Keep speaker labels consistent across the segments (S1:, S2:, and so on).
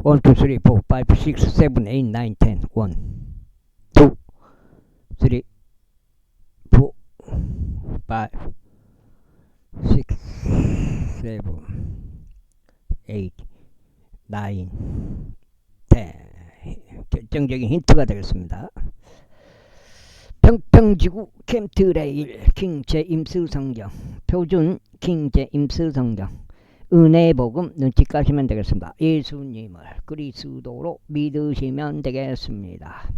S1: 1, 2, 3, 4, 5, 6, 7, 8, 9, 10. 1, 2, 3, 4, 5, 6, 7, 8, 9, 10. 결정적인 힌트가 되겠습니다. 평평지구 캠트레일 킹제 임수성경 표준 킹제 임수성경 은혜복음 눈치 까시면 되겠습니다. 예수님을 그리스도로 믿으시면 되겠습니다.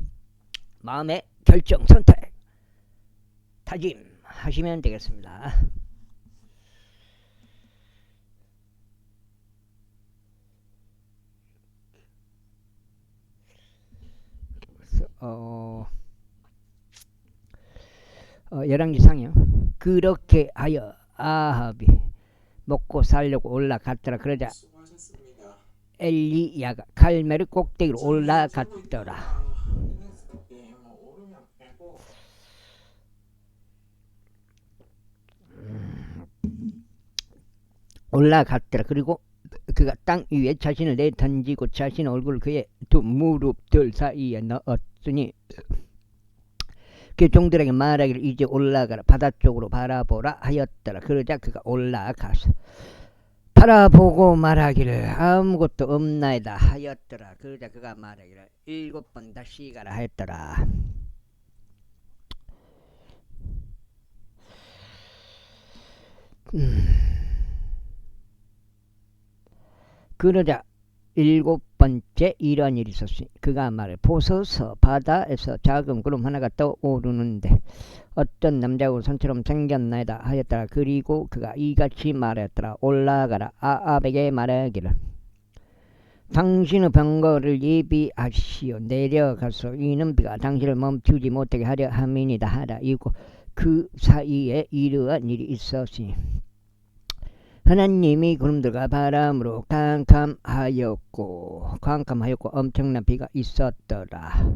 S1: 마음의 결정 선택 다짐하시면 되겠습니다. 열왕기상이요. 그렇게 하여 아합이 먹고 살려고 올라갔더라. 그러자
S2: 수고하셨습니다.
S1: 엘리야가 갈멜의 꼭대기로 올라갔더라.
S2: 오르면 빼고
S1: 올라갔더라. 그리고 그가 땅 위에 자신을 내던지고 자신의 얼굴을 그의 두 무릎들 사이에 넣었으니 그 종들에게 말하기를 이제 올라가라 바다 쪽으로 바라보라 하였더라. 그러자 그가 올라가서 바라보고 말하기를 아무것도 없나이다 하였더라. 그러자 그가 말하기를 7번 다시 가라 하였더라. 그러자 7번째 이런 일이 있었으니 그가 말해 보소서 바다에서 작은 구름 하나가 떠오르는데 어떤 남자고 손처럼 생겼나이다 하였더라. 그리고 그가 이같이 말했더라. 올라가라 아합에게 말하기를 당신의 병거를 예비하시오. 내려가서 이는 비가 당신을 멈추지 못하게 하려 함이니이다 하라. 이고 그 사이에 이러한 일이 있었으니 하나님이 구름들과 바람으로 캄캄하였고 엄청난 비가 있었더라.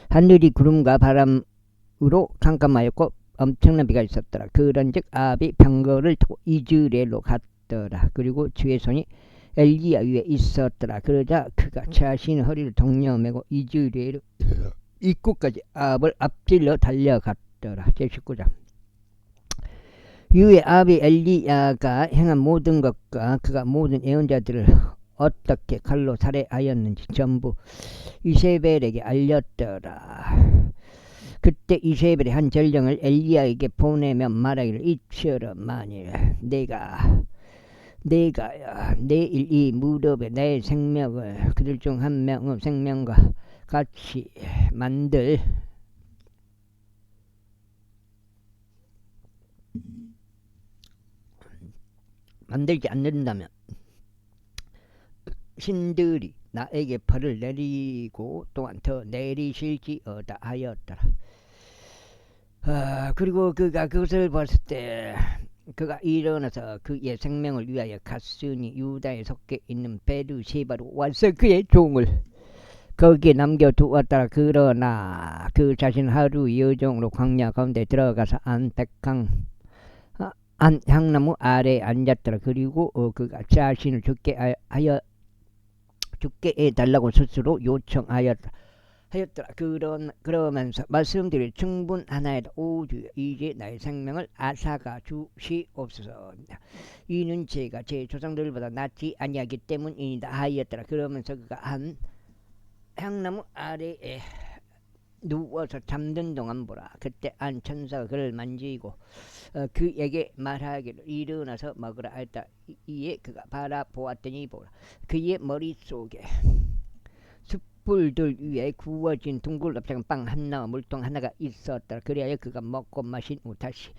S1: 하늘이 구름과 바람으로 캄캄하였고 엄청난 비가 있었더라. 그런즉 아합이 병거를 타고 이즈레엘로 갔더라. 그리고 주의 손이 엘리야 위에 있었더라. 그러자 그가 자신의 허리를 동여매고 이즈레엘 입구까지 아합을 앞질러 달려갔더라. 제19장 이후에 아합이 엘리야가 행한 모든 것과 그가 모든 예언자들을 어떻게 칼로 살해하였는지 전부 이세벨에게 알렸더라. 그때 이세벨이 한 전령을 엘리야에게 보내며 말하기를 이처럼 만일 내가 내일 이 무덤에 내 생명을 그들 중 한 명의 생명과 같이 만들지 않는다면 신들이 나에게 벌을 내리고 또한 더 내리실지어다 하였더라. 그리고 그가 그것을 봤을 때 그가 일어나서 그의 생명을 위하여 갔으니 유다에 속해 있는 베르시바로 와서 그의 종을 거기에 남겨두었더라. 그러나 그 자신 하루 여종으로 광야 가운데 들어가서 안 향나무 아래에 앉았더라. 그리고 그가 자신을 죽게 해달라고 스스로 요청하였더라. 그러면서 말씀드릴 충분하나이다. 오 주여 이제 나의 생명을 앗아가 주시옵소서. 이는 제가 제 조상들보다 낫지 아니하기 때문이다 하였더라. 그러면서 그가 한 향나무 아래에 누워서 잠든 동안 보라. 그때 한 천사가 그를 만지고 그에게 말하기를 일어나서 먹으라 하였다. 이에 그가 바라보았더니 보라. 그의 머릿속에 숯불들 위에 구워진 둥글럽작은 빵 하나와 물통 하나가 있었더라. 그리하여 그가 먹고 마신 후 다시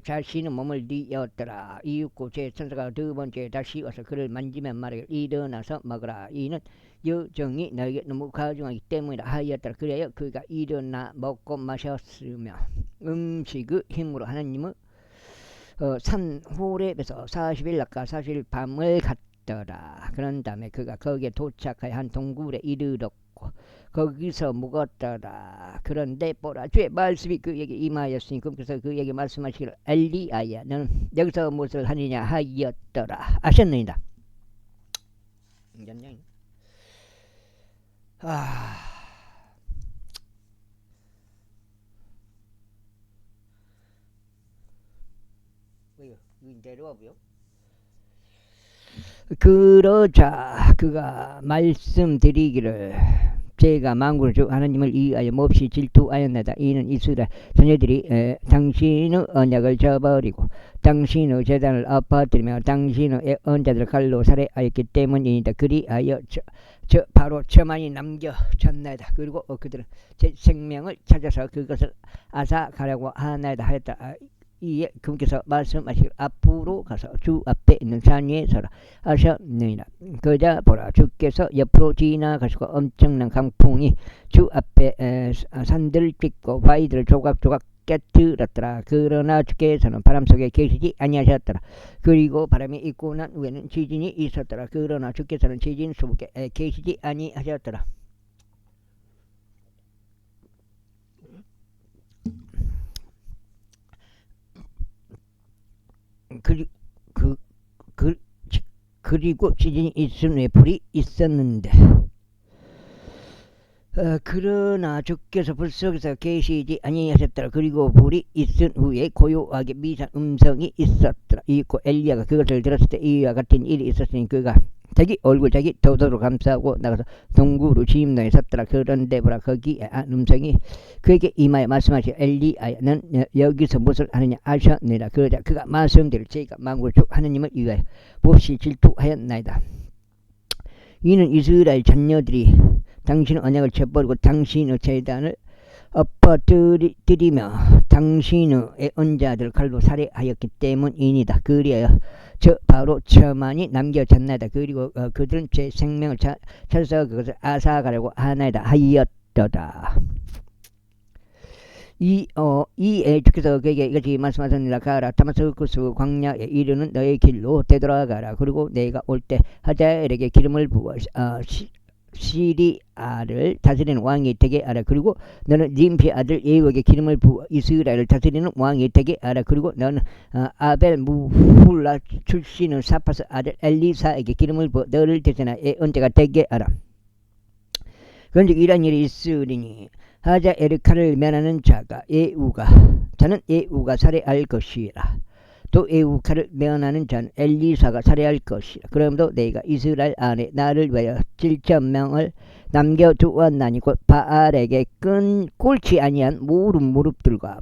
S1: 자신의 몸을 뉘었더라. 이윽고 제 천사가 두 번째 다시 와서 그를 만지며 말하기를 일어나서 먹으라. 이는 여정이 너에게 너무 가중하기 때문이라 하였더라. 그래야 그가 일어나 먹고 마셨으며 음식의 힘으로 하나님의 산 호렙에서 40일 낮과 40일 밤을 갔더라. 그런 다음에 그가 거기에 도착하여 한 동굴에 이르렀고 거기서 묵었더라. 그런데 보라 주의 말씀이 그에게 임하였으니 그래서 그에게 말씀하시기를 엘리야야 너는 여기서 무엇을 하느냐 하였더라. 아셨느니라. 괜찮냐? 아, 왜요? 내려와보요? 그러자 그가 말씀드리기를 제가 만군의 주 하나님을 이하여 몹시 질투하였나이다. 이는 이스라엘 자녀들이 당신의 언약을 저버리고 당신의 제단을 엎어뜨리며 당신의 언자들을 칼로 살해하였기 때문이다. 그리하여 바로 저만이 남겨졌나이다. 그리고 그들은 제 생명을 찾아서 그것을 앗아가려고 하나이다 하였다. 이에 그분께서 말씀하시기를 앞으로 가서 주 앞에 있는 산 위에 서라 하셨느니라. 그자 보라, 주께서 옆으로 지나가시고 엄청난 강풍이 주 앞에 산들을 찢고 바위들을 조각조각 깨뜨렸더라. 그러나 주께서는 바람 속에 계시지 아니하셨더라. 그리고 바람이 있고 난 후에는 지진이 있었더라. 그러나 주께서는 지진 속에 계시지 아니하셨더라. 그리고 지진이 있은 후에 불이 있었는데 그러나 주께서 불 속에서 계시지 아니하셨더라. 그리고 불이 있은 후에 고요하게 미세한 음성이 있었더라. 이고 엘리야가 그것을 들었을 때 이와 같은 일이 있었으니 그가 자기 얼굴 자기 돛으로 감싸고 나가서 동굴로 지임동에 섰더라. 그런데 보라, 거기에 음성이 그에게 임하여 말씀하시되 엘리야야, 넌 여기서 무엇을 하느냐 하셨느니라. 그러자 그가 말씀드릴 제가 만군의 주 하나님을 위하여 몹시 질투하였나이다. 이는 이스라엘 자녀들이 당신의 언약을 저버리고 당신의 제단을 엎어뜨리며 당신의 언자들을 칼로 살해하였기 때문이니다. 그리하여 바로 저만이 남겨졌나이다. 그리고 그들은 제 생명을 찾아서 그것을 앗아가려고 하나이다 하였도다. 이에 주께서 그에게 이같이 말씀하셨느니라. 가라, 다마스쿠스 광야에 이르는 너의 길로 되돌아가라. 그리고 내가 올 때 하자엘에게 기름을 부어 시리아를 다스리는 왕이 되게 하라. 그리고 너는 님피 아들 예후에게 기름을 부어 이스라엘을 다스리는 왕이 되게 하라. 그리고 너는 아벨 무훌라 출신의 사파스 아들 엘리사에게 기름을 부어 너를 대신하여 언제가 되게 하라. 그런즉 이런 일이 있으리니 하자엘의 칼을 면하는 자는 예후가 살해할 것이라. 또 예후 칼을 면하는 자는 엘리사가 살해할 것이라. 그러므로 내가 이스라엘 안에 나를 위하여 7,000명을 남겨두었나니 곧 바알에게 꿇지 아니한 모든 무릎들과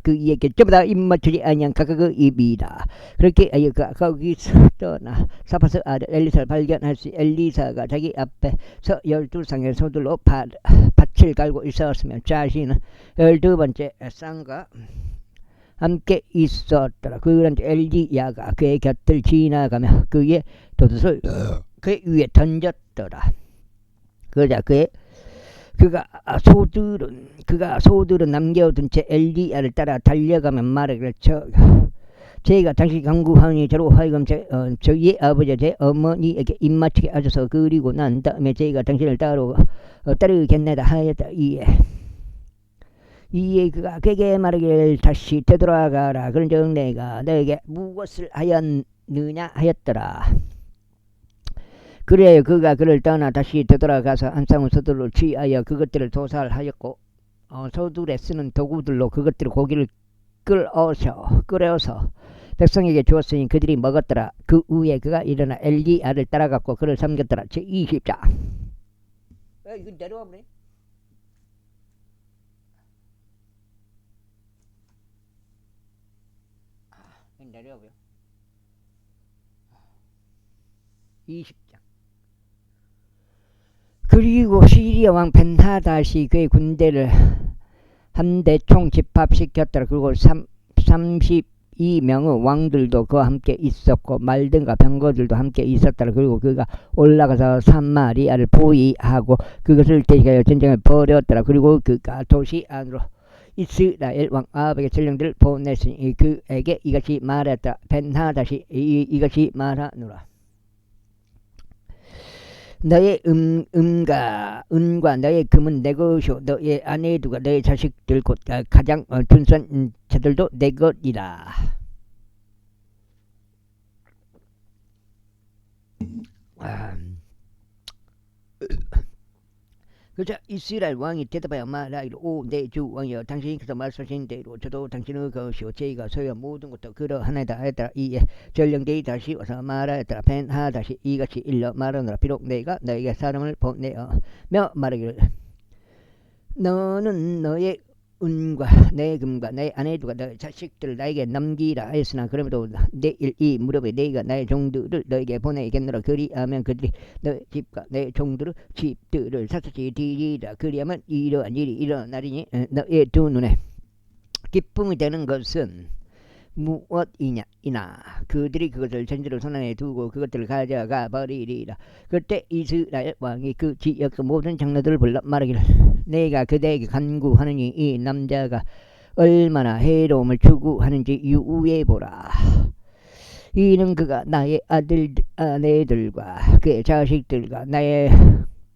S1: 그 이에게 전부 다 입맞추지 아니한 각각의 입이다. 그렇게 하여 그가 거기서 떠나 사파스 아들 엘리사를 발견할 수 엘리사가 자기 앞에서 12쌍의 소들로 밭을 갈고 있었으며 자신은 12번째 쌍과 함께 있었더라. 그런데 엘리야가 그의 곁을 지나가며 그의 돛을 그 위에 던졌더라. 그러자 그가 소들은 남겨둔 채 엘리야를 따라 달려가며 말하기를 제가 당시 강구하니 저로 하여금 저희의 아버지 제 어머니에게 입맞추게 하셔서 그리고 난 다음에 제가 당신을 따르겠나이다 하였다. 이에 그가 그에게 말하기를 다시 되돌아가라. 그런즉 내가 너에게 무엇을 하였느냐 하였더라. 그래 그가 그를 떠나 다시 되돌아가서 한 쌍의 소들로 취하여 그것들을 도살하였고 소들에 쓰는 도구들로 그것들을 고기를 끓여서 백성에게 주었으니 그들이 먹었더라. 그 후에 그가 일어나 엘리야를 따라갔고 그를 섬겼더라. 제20장. 이거 내려와 보네. 내려와보요. 20장. 그리고 시리아 왕 벤하닷이 그의 군대를 함대 총 집합시켰더라. 그리고 32명의 왕들도 그와 함께 있었고 말든가 병거들도 함께 있었더라. 그리고 그가 올라가서 사마리아를 포위하고 그것을 대적하여 전쟁을 벌였더라. 그리고 그가 도시 안으로 이스라엘 왕 아합에게 전령들을 보냈으니 그에게 이같이 말했다. 벤하닷이 이같이 말하노라. 너의 은과 너의 금은 내 것이요 너의 아내들과 너의 자식들 곧 가장 준수한 자들도 내 것이라. 그자 이스라엘 왕이 대답하여 말하기를 오 내 주 왕이여 당신께서 말씀하신 대로 저도 당신의 것이요 제가 소유한 모든 것도 그러하나이다 하였더라. 이에 전령들이 다시 와서 말하였더라. 벤하다시 이같이 일러 말하노라. 비록 내가 너에게 사람을 보내며 말하기를 너는 너의 은과 내 금과 내 아내들과 내 자식들을 나에게 남기라 하였으나 그럼에도 내일 이 무렵에 내가 나의 종들을 너에게 보내겠노라. 그리하면 그들이 내 집과 내 종들의 집들을 샅샅이 뒤리라. 그리하면 이러한 일이 일어나리니 너의 두 눈에 기쁨이 되는 것은 무엇이냐 이나 그들이 그것을 전지로 손안에 두고 그것들을 가져가 버리리라. 그때 이스라엘 왕이 그 지역 모든 장로들을 불러 말하기를 내가 그대에게 간구하느니 이 남자가 얼마나 해로움을 추구하는지 유의해 보라. 이는 그가 나의 아내들과 그의 자식들과 나의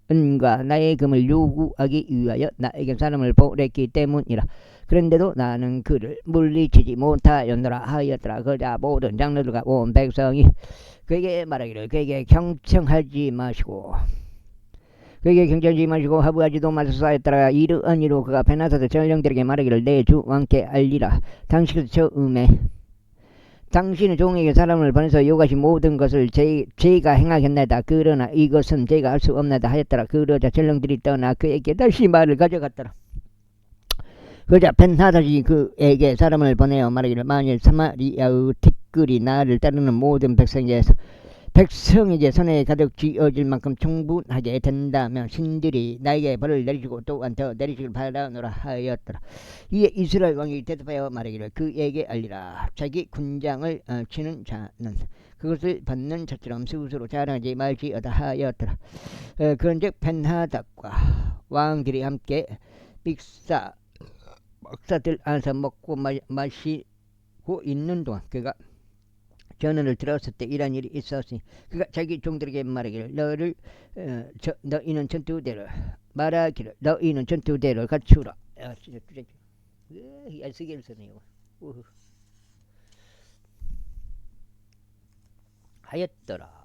S1: 은과 나의 금을 요구하기 위하여 나에게 사람을 보냈기 때문이라. 그런데도 나는 그를 물리치지 못하였노라 하였더라. 그자 모든 장로들과 온 백성이 그에게 말하기를 그에게 경청하지 마시고 하부하지도 마소서 하였더라. 이러한 이로 그가 베나사도 전령들에게 말하기를 내 주 왕께 알리라. 당시에서 처음에 당신의 종에게 사람을 보내서 요구하신 모든 것을 제가 행하겠나이다. 그러나 이것은 제가 할 수 없나이다 하였더라. 그러자 전령들이 떠나 그에게 다시 말을 가져갔더라. 그러자 벤하닷이 그에게 사람을 보내어 말하기를 만일 사마리아의 티끌이 나를 따르는 모든 백성에게 손에 가득 쥐어질 만큼 충분하게 된다면 신들이 나에게 벌을 내리시고 또한 더 내리시길 바라노라 하였더라. 이에 이스라엘 왕이 대답하여 말하기를 그에게 알리라. 자기 군장을 치는 자는 그것을 받는 자처럼 스스로 자랑하지 말지어다 하였더라. 그런즉 벤하닷과 왕들이 함께 빅사 박사들 안에서 먹고 마시고 있는 동안 그가 전언을 들었을 때 이런 일이 있었으니 그가 자기 종들에게 말하기를 너희는 전투대를 갖추라. 쓰기를 쓰네요. 하였더라.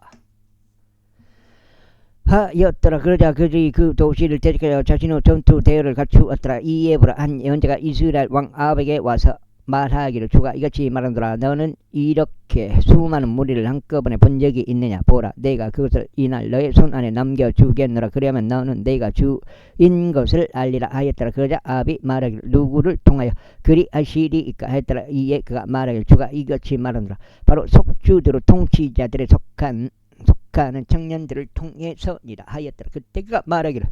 S1: 그러자 그들이 그 도시를 대적하여 자신의 전투 대열을 갖추었더라. 이에 보라 한 예언자가 이스라엘 왕 아합에게 와서 말하기를 주가 이같이 말하노라. 너는 이렇게 수많은 무리를 한꺼번에 본 적이 있느냐. 보라 내가 그것을 이날 너의 손 안에 남겨주겠노라. 그러면 너는 내가 주인 것을 알리라 하였더라. 그러자 아합이 말하기를 누구를 통하여 그리하시리이까 하였더라. 이에 그가 말하기를 주가 이같이 말하노라. 바로 속주들의 통치자들에 속하는 청년들을 통해서니라 하였더라. 그때 그가 말하기를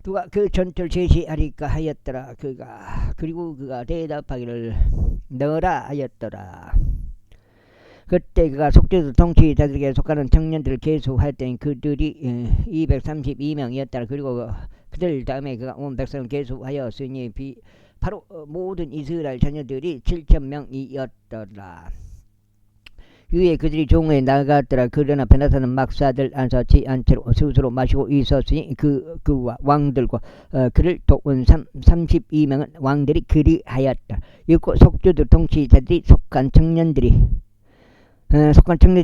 S1: 누가 그 전투를 제시하리까 하였더라. 그리고 그가 대답하기를 너라 하였더라. 그때 그가 속죄수 통치자들에게 속하는 청년들을 계수하였더니 그들이 232명이었더라. 그리고 그들 다음에 그가 온 백성을 계수하였으니 바로 모든 이스라엘 자녀들이 7,000명이었더라. 위에 그들이 종에 나갔더라. 그러나 베나사는 막사들 안서지 않도록 스스로 마시고 있었으니 그와 왕들과 그를 도운 32명은 왕들이 그리하였다. 이고 속주들 통치자들이 속한 청년들이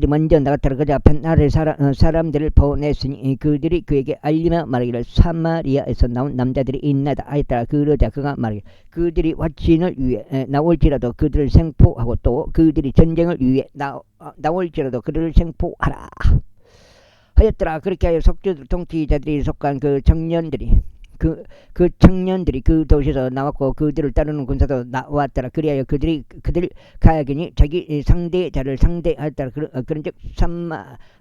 S1: 먼저 나갔더라. 그자 벤하를 사람들을 보냈으니 그들이 그에게 알리며 말하기를 사마리아에서 나온 남자들이 있나이다 하였더라. 그러자 그가 말하기를 그들이 확신을 위해 나올지라도 그들을 생포하고 또 그들이 전쟁을 위해 나올지라도 그들을 생포하라 하였더라. 그렇게 하여 속주들 통치자들이 속한 그 청년들이 그 도시에서 나왔고 그들을 따르는 군사도 나왔더라. 그리하여 그들 가야긴이 자기 상대자를 상대하였더라. 그런즉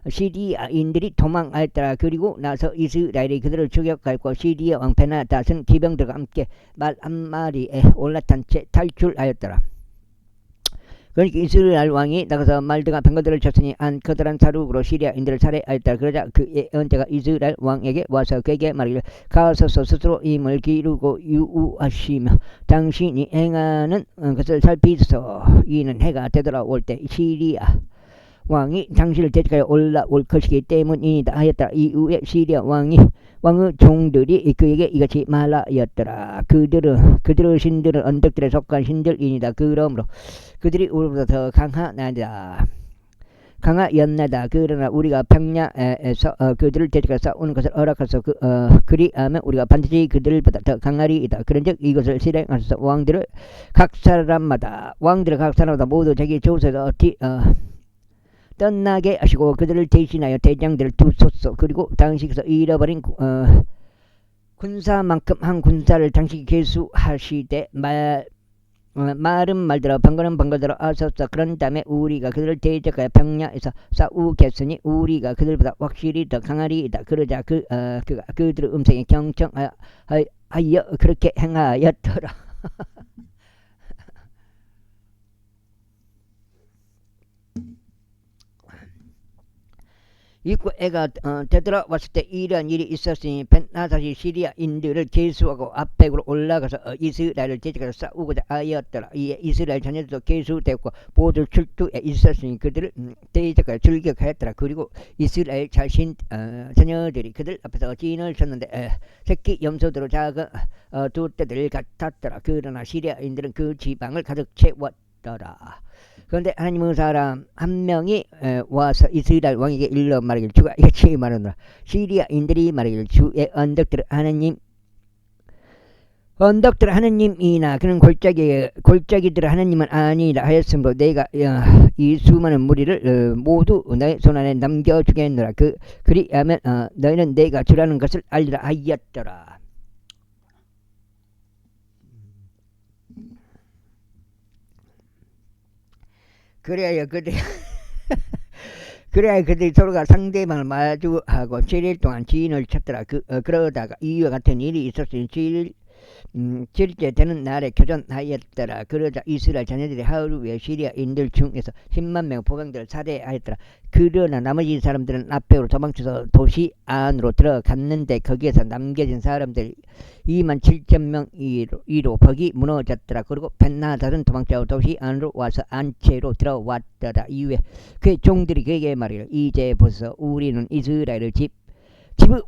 S1: 시리아인들이 도망하였더라. 그리고 나서 이스라엘이 그들을 추격하였고 시리아 왕 베나닷은 기병들과 함께 말 한마리에 올라탄 채 탈출하였더라. 그러니까 이스라엘 왕이 나가서 말등과 병거들을 쳤으니 커다란 사륙으로 시리아인들을 살해하였다. 그러자 그 예언자가 이스라엘 왕에게 와서 그에게 말하기를 가소서 스스로 힘을 기르고 유우하시며 당신이 행하는 것을 살피소서. 이는 해가 되돌아올 때 시리아 왕이 당신을 대적하여 올라올 것이기 때문이다 하였다. 이후에 시리아 왕의 종들이 그에게 이같이 말하였더라. 그들의 신들은 언덕들에 속한 신들이니다. 그러므로 그들이 우리보다 더 강하나이다. 강하였나이다. 그러나 우리가 평야에서 그들을 대적하여 싸우는 것을 허락하소. 그리하면 우리가 반드시 그들보다 더 강하리이다. 그런즉 이것을 실행하소서. 각 사람마다 모두 자기 조세가 떠나게 하시고 그들을 대신하여 대장들을 두소서. 그리고 당신께서 잃어버린 군사만큼 한 군사를 당신이 계수하시되 말은 말대로 번거는 번거대로 하소서. 그런 다음에 우리가 그들을 대적하여 평야에서 싸우겠으니 우리가 그들보다 확실히 더 강하리이다. 그러자 그들의 음성에 경청하여 그렇게 행하였더라. 입구에가 되돌아왔을 때 이러한 일이 있었으니 벤하닷이 시리아인들을 계수하고 앞백으로 올라가서 이스라엘을 대적하여 싸우고자 하였더라. 이에 이스라엘 자녀들도 계수되었고 모두 출두에 있었으니 그들을 대적하여 출격하였더라. 그리고 이스라엘 자녀들이 그들 앞에서 진을 쳤는데 새끼 염소대로 작은 두 떼들 같았더라. 그러나 시리아인들은 그 지방을 가득 채웠더라. 그런데 하나님의 사람 한 명이 와서 이스라엘 왕에게 일러 말하기를 주가 이같이 말하노라. 시리아인들이 말하기를 주의 언덕들 하나님이나 그는 골짜기들 하나님은 아니라 하였으므로 내가 이 수많은 무리를 모두 너의 손안에 남겨주겠노라. 그리하면 너희는 내가 주라는 것을 알리라 하였더라. 그래야 그들이 서로가 상대방을 마주하고 7일 동안 지인을 찾더라. 그러다가 이와 같은 일이 있었으니 7일째 되는 날에 교전하였더라. 그러자 이스라엘 자녀들이 하루에 시리아인들 중에서 10만 명의 포병들을 살해하였더라. 그러나 나머지 사람들은 앞으로 도망쳐서 도시 안으로 들어갔는데 거기에서 남겨진 사람들 27,000명이로 벽이 무너졌더라. 그리고 벤하닷은 도망쳐 도시 안으로 와서 안채로 들어왔더라. 이후에 그의 종들이 그에게 말하기를 이제 보소서 우리는 이스라엘의 집의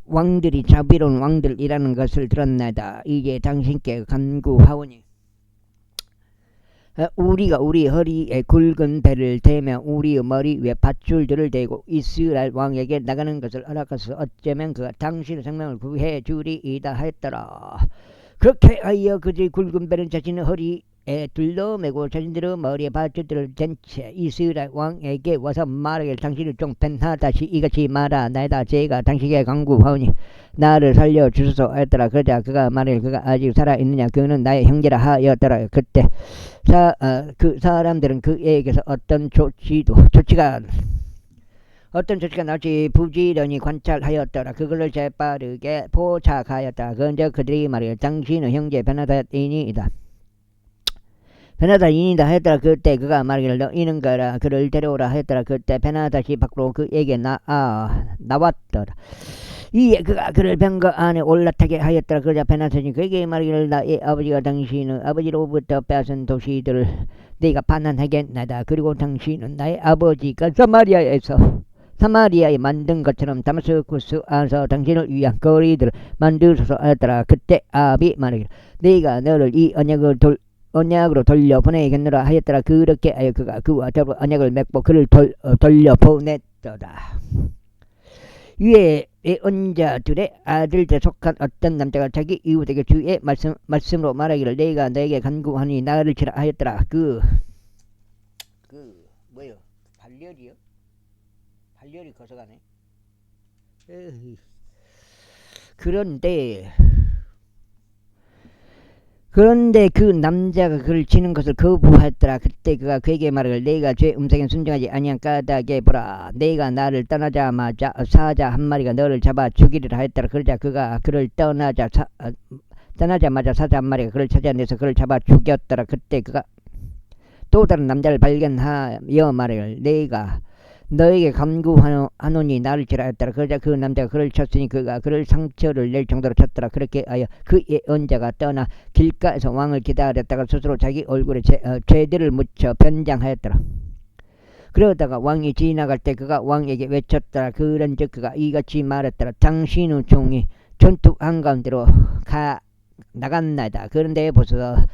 S1: 왕들이 자비로운 왕들이라는 것을 들었나이다. 이제 당신께 간구하오니 우리가 우리 허리에 굵은 배를 대며 우리의 머리 위에 밧줄들을 대고 이스라엘 왕에게 나가는 것을 허락하소서. 어쩌면 그가 당신의 생명을 구해 주리이다 하였더라. 그렇게 하여 그들이 굵은 배를 자신의 허리에 둘러매고 자신들의 머리에 밧줄들을 댄 채 이스라엘 왕에게 와서 말하기를 당신의 종 벤하닷이 이같이 말하나이다. 제가 당신에게 간구하오니 나를 살려주소서 하였더라. 그러자 그가 말하기를 그가 아직 살아있느냐. 그는 나의 형제라 하였더라. 그때 그 사람들은 그에게서 어떤 조치가 나올지 부지런히 관찰하였더라. 그걸로 재빠르게 포착하였다. 그런데 그들이 말하기를 당신의 형제 벤하닷이니이다. 벤하닷이니이다 하였더라. 그때 그가 말하기를 너희는 가라 그를 데려오라 하였더라. 그때 벤하닷이 밖으로 그에게 나왔더라. 이에 그가 그를 병거 안에 올라타게 하였더라. 그러자 벤하닷이 그에게 말하기를 나의 아버지가 당신의 아버지로부터 빼앗은 도시들을 네가 반환하겠나이다. 그리고 당신은 나의 아버지가 사마리아에 만든 것처럼 다마스쿠스 안에서 당신을 위한 거리들을 만드소서 하였더라. 그때 아합이 말하기를 네가 너를 이 언약으로 돌려보내겠노라 하였더라. 그렇게 하여 그가 그와 더불어 언약을 맺고 그를 돌려보냈더라. 위에 언자들의 아들들에 속한 어떤 남자가 자기 이웃에게 주의 말씀으로 말하기를 내가 너에게 간구하니 나를 치라 하였더라. 뭐요? 발열이요? 발열이 거서가네. 그런데 그 남자가 그를 치는 것을 거부하였더라. 그때 그가 그에게 말하기를 내가 죄 음성에 순종하지 아니한 까닭에 보라. 내가 나를 떠나자마자 사자 한 마리가 너를 잡아 죽이리라 하였더라. 그러자 그가 그를 떠나자마자 사자 한 마리가 그를 찾아내서 그를 잡아 죽였더라. 그때 그가 또 다른 남자를 발견하여 말하기를 내가 너에게 간구하노니 나를 치라 했더라. 그러자 그 남자가 그를 쳤으니 그가 그를 상처를 낼 정도로 쳤더라. 그렇게 하여 그의 언자가 떠나 길가에서 왕을 기다렸다가 스스로 자기 얼굴에 죄들을 묻혀 변장하였더라. 그러다가 왕이 지나갈 때 그가 왕에게 외쳤더라. 그런즉 그가 이같이 말했더라. 당신의 종이 전투 한가운데로 나갔나이다. 그런데 보소서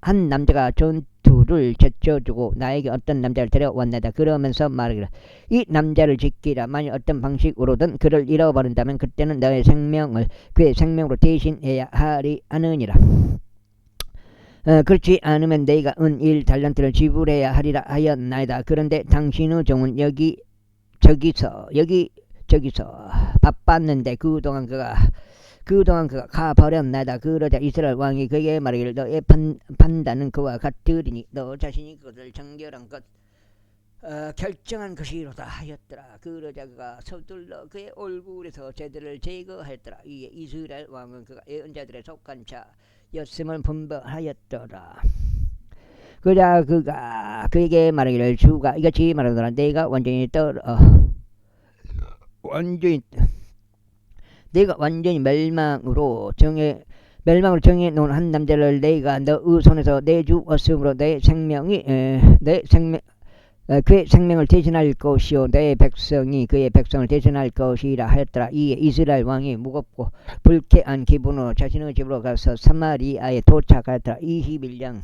S1: 한 남자가 전투를 제쳐주고 나에게 어떤 남자를 데려왔나이다. 그러면서 말하기를 이 남자를 지키라. 만일 어떤 방식으로든 그를 잃어버린다면 그때는 너의 생명을 그의 생명으로 대신해야 하리 하느니라. 그렇지 않으면 내가 은 1달란트를 지불해야 하리라 하였나이다. 그런데 당신의 종은 저기서 바빴는데 그동안 그가 가버렸나이다. 그러자 이스라엘 왕이 그에게 말하기를 너의 판단은 그와 같으리니 너 자신이 그것을 정결한 것 결정한 것이로다 하였더라. 그러자 그가 서둘러 그의 얼굴에서 제들을 제거하였더라. 이에 이스라엘 왕은 그가 예언자들에 속한 자였음을 분별하였더라. 그러자 그가 그에게 말하기를 주가 이같이 말하더라. 내가 완전히 멸망으로 정해 놓은 한 남자를 내가 너의 손에서 내주었으므로 그의 생명을 대신할 것이요 내 백성이 그의 백성을 대신할 것이라 하였더라. 이에 이스라엘 왕이 무겁고 불쾌한 기분으로 자신의 집으로 가서 사마리아에 도착하였더라. 21장.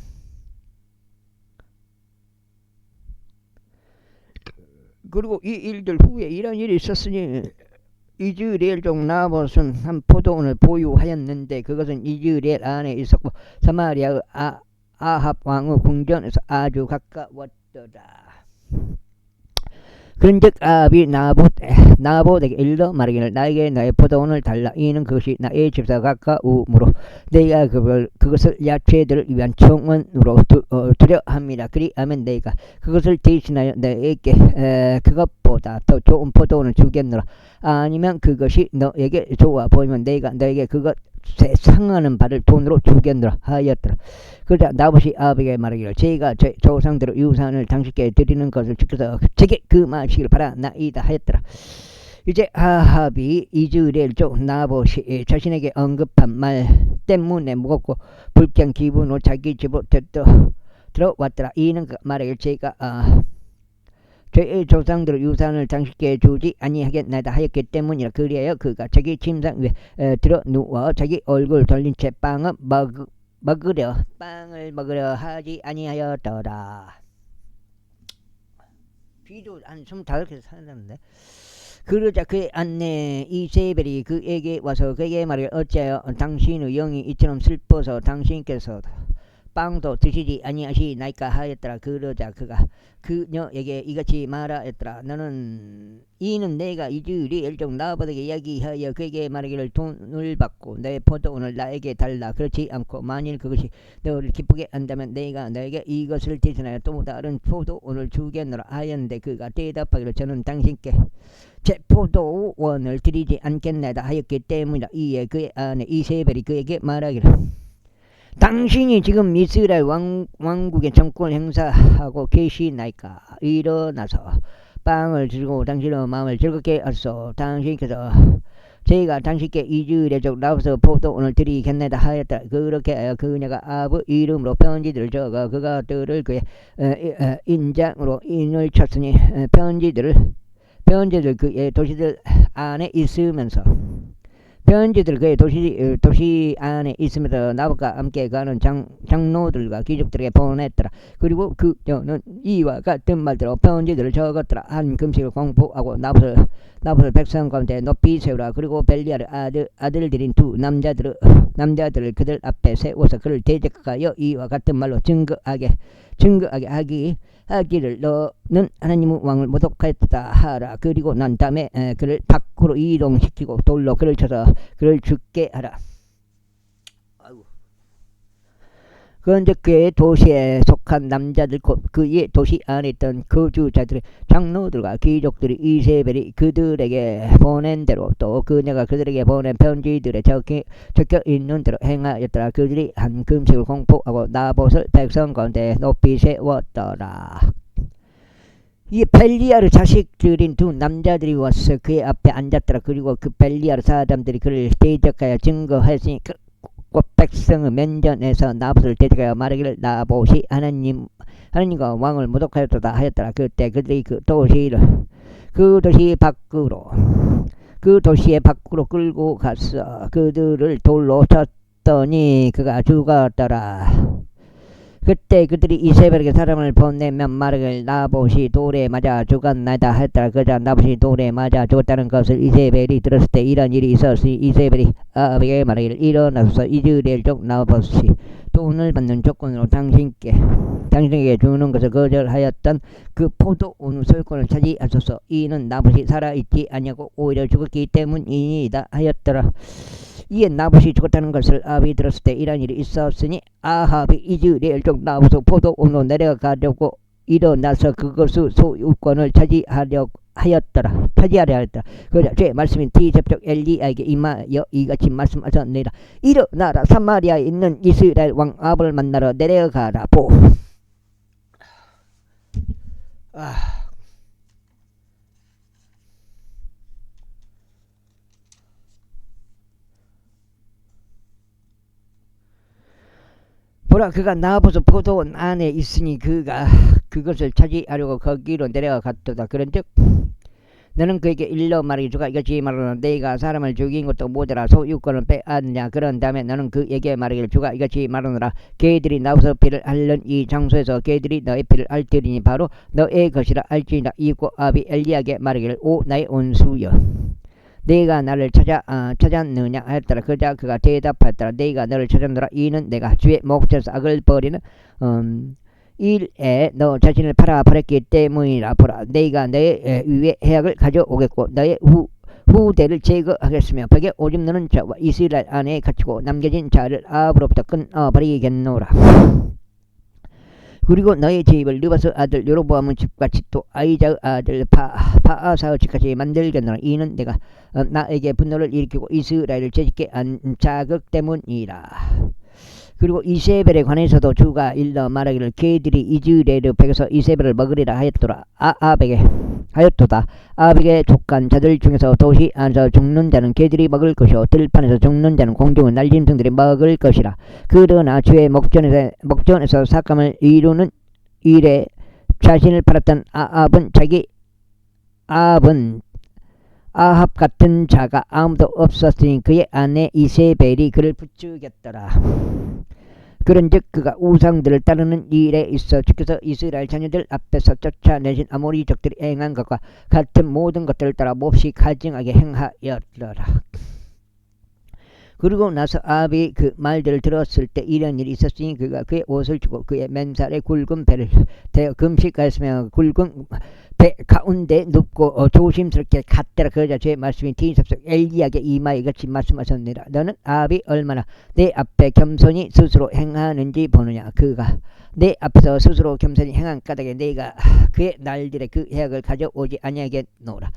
S1: 그리고 이 일들 후에 이런 일이 있었으니 이즈레엘 종 나봇은 한 포도원을 보유하였는데 그것은 이즈레엘 안에 있었고 사마리아의 아합 왕의 궁전에서 아주 가까웠더라. 그런즉 아합이 나봇에게 일러 말하기를 나에게 너의 포도원을 달라. 이는 그것이 나의 집사 가까우므로 내가 그것을 야채들을 위한 청원으로 두려 합니다. 그리하면 내가 그것을 대신하여 너에게 그것보다 더 좋은 포도원을 주겠노라. 아니면 그것이 너에게 좋아 보이면 내가 너에게 그것에 상하는 바를 돈으로 주겠노라 하였더라. 그러자 나봇이 아합에게 말하기를 제가 제 조상들의 유산을 당신께 드리는 것을 지켜서 제게 금하시기를 바라나이다 하였더라. 이제 아합이 이즈레엘 족 나봇이 자신에게 언급한 말 때문에 무겁고 불쾌한 기분으로 자기 집으로 들어왔더라. 이는 말하기를 제가 제 조상들의 유산을 당신께 주지 아니하겠나이다 하였기 때문이라. 그리하여 그가 자기 침상 위에 들어 누워 자기 얼굴 돌린 채 빵을 먹으려 하지 아니하였더라. 비도 한 25개 살았는데. 그러자 그의 아내 이세벨이 그에게 와서 그에게 말하기를 어찌하여 당신의 영이 이처럼 슬퍼서 당신께서 빵도 드시지 아니하시나이까 하였더라. 그러자 그가 그녀에게 이같이 말하였더라. 이는 내가 이즈레엘 종 나봇에게 이야기하여 그에게 말하기를 돈을 받고 내 포도원을 나에게 달라. 그렇지 않고 만일 그것이 너를 기쁘게 한다면 내가 너에게 이것을 대신하여 또 다른 포도원을 주겠노라 하였는데 그가 대답하기를 저는 당신께 제 포도원을 드리지 않겠나이다 하였기 때문이다. 이에 그의 아내 이세벨이 그에게 말하기를 당신이 지금 이스라엘 왕국의 정권을 행사하고 계시나이까. 일어나서 빵을 들고 당신의 마음을 즐겁게 하소. 당신께서 제가 당신께 이즈레엘 족 나봇의 포도원을 드리겠나이다 하였다. 그렇게 하여 그녀가 아합의 이름으로 편지들을 적어 그것들을 그의 인장으로 인을 쳤으니 편지들 그의 도시들 안에 있으면서 도시 안에 있으면서 나봇과 함께 가는 장로들과 귀족들에게 보냈더라. 그리고 그녀는 이와 같은 말대로 편지들을 적었더라. 한 금식을 공포하고 나봇을 백성 가운데 높이 세우라. 그리고 벨리알의 아들들인 두 남자들을 그들 앞에 세워서 그를 대적하여 이와 같은 말로 증거하게 하기를 너는 하나님의 왕을 모독하였다 하라. 그리고 난 다음에 그를 밖으로 이동시키고 돌로 그를 쳐서 그를 죽게 하라. 그런데 그의 도시에 속한 남자들 곧 그의 도시 안에 있던 거주자들의 장로들과 귀족들이 이세벨이 그들에게 보낸 대로 또 그녀가 그들에게 보낸 편지들에 적혀 있는 대로 행하였더라. 그들이 한 금식을 공포하고 나봇을 백성 가운데 높이 세웠더라. 이 벨리알의 자식들인 두 남자들이 와서 그의 앞에 앉았더라. 그리고 그 벨리알 사람들이 그를 대적하여 증거했으니 곧 백성의 면전에서 나봇을 대적하여 말하기를 나봇이 하나님과 왕을 모독하였다 하였더라. 그때 그들이 그 도시에 밖으로 끌고 가서 그들을 돌로 있었더니 그가 죽었더라. 그때 그들이 이세벨에게 사람을 보내면 말하길 나봇이 돌에 맞아 죽었나이다 했더라. 그자 나봇이 돌에 맞아 죽었다는 것을 이세벨이 들었을 때 이런 일이 있었으니 이세벨이 아합에게 말하기를 일어나소서 이즈리엘 족 나봇이 돈을 받는 조건으로 당신에게 주는 것을 거절하였던 그 포도원 소유권을 차지하소서. 이는 나봇이 살아있지 아니하고 오히려 죽었기 때문이다 하였더라. 이에 나봇이 죽었다는 것을 아합이 들었을 때 이런 일이 있었으니 아합이 이즈리엘 족 나봇의 포도원으로 내려가려고 일어나서 그것의 소유권을 차지하려 하였더라. 그러자 주의 말씀이 디셉적 엘리야에게 임하여 이같이 말씀하셨느니라. 일어나라 사마리아에 있는 이스라엘 왕 아합을 만나러 내려가라. 보라 그가 나봇의 포도원 안에 있으니 그가 그것을 차지하려고 거기로 내려갔도다. 그런즉 너는 그에게 일러 말하기 주가 이같이 말하노라. 내가 사람을 죽인 것도 모자라 소유권을 빼앗느냐. 그런 다음에 너는 그에게 말하기를 주가 이같이 말하노라. 개들이 나봇의 피를 앓는 이 장소에서 개들이 너의 피를 앓으리니 바로 너의 것이라 알지니라. 이고 아합이 엘리야에게 말하기를 오 나의 온수여 내가 나를 찾았느냐 하였더라. 그자 그가 대답하였더라. 내가 너를 찾았노라. 이는 내가 주의 목전에서 악을 벌이는 일에 너 자신을 팔아버렸기 때문이라. 보라 내가 너의 위에 해악을 가져오겠고 너의 후대를 제거하겠으며 벽에 오줌 누는 자와 이스라엘 안에 갇히고 남겨진 자를 아합으로부터 끊어버리겠노라. 그리고 너의 집을 느바스 아들 여로보암의 집같이 또 아이자의 아들 바아사의 집같이 만들겠노라. 이는 내가 나에게 분노를 일으키고 이스라엘을 죄짓게 한 자극 때문이라. 그리고 이세벨에 관해서도 주가 일러 말하기를 개들이 이즈레엘 벽에서 이세벨을 먹으리라 하였도다. 아합에게 족간 자들 중에서 도시 안에서 죽는 자는 개들이 먹을 것이요 들판에서 죽는 자는 공중의 날짐승들이 먹을 것이라. 그러나 주의 목전에서 삭감을 이루는 일에 자신을 팔았던 아합 같은 자가 아무도 없었으니 그의 아내 이세벨이 그를 부추겼더라. 그런즉 그가 우상들을 따르는 일에 있어 주께서 이스라엘 자녀들 앞에서 쫓아내신 아모리 적들이 행한 것과 같은 모든 것들을 따라 몹시 가증하게 행하였더라. 그리고 나서 아합이 그 말들을 들었을 때 이런 일이 있었으니 그가 그의 옷을 주고 그의 맨살에 굵은 배를 대어 금식하였으며 굵은 배 가운데 눕고 조심스럽게 갔더라. 그러자 주의 말씀이 디셉적 엘리야에게 임하여 같이 말씀하셨느니라. 너는 아합이 얼마나 내 앞에 겸손히 스스로 행하는지 보느냐. 그가 내 앞에서 스스로 겸손히 행한 까닭에 내가 그의 날들에 그 해악을 가져오지 아니하겠노라.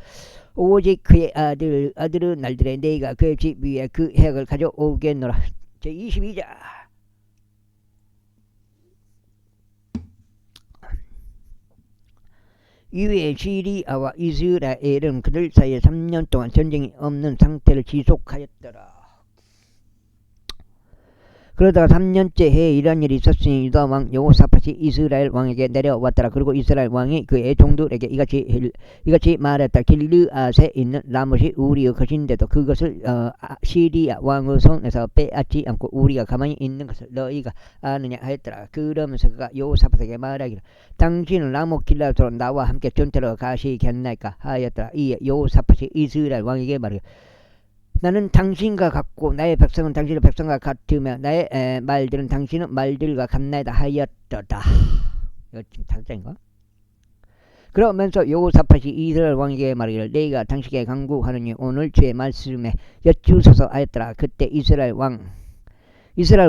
S1: 오직 그의 아들의 날들에 내가 그의 집 위에 그 해악을 가져오겠노라. 제22장 이후에 시리아와 이스라엘은 그들 사이에 3년 동안 전쟁이 없는 상태를 지속하였더라. 그러다가 3년째 해에 이런 일이 있었으니 유다 왕 여호사밧이 이스라엘 왕에게 내려왔더라. 그리고 이스라엘 왕이 그의 종들에게 이같이 말했다. 길르앗에 있는 라못이 우리의 것인데도 그것을 시리아 왕의 손에서 빼앗지 않고 우리가 가만히 있는 것을 너희가 아느냐 하였더라. 그러면서 그가 여호사밧에게 말하기를 당신은 라못 길르앗으로 나와 함께 전투로 가시겠나이까 하였더라. 이에 여호사밧이 이스라엘 왕에게 말하기를 나는 당신과 같고 나의 백성은 당신의 백성과 같으며 나의 말들은 당신의 말들과 같나이다 하였도다. 이거 지금 타짜인가? 그러면서 여호사밧이 이스라엘 왕에게 말하기를 내가 당신에게 간구하느니 오늘 주의 말씀에 여쭈소서 하였더라. 그때 이스라엘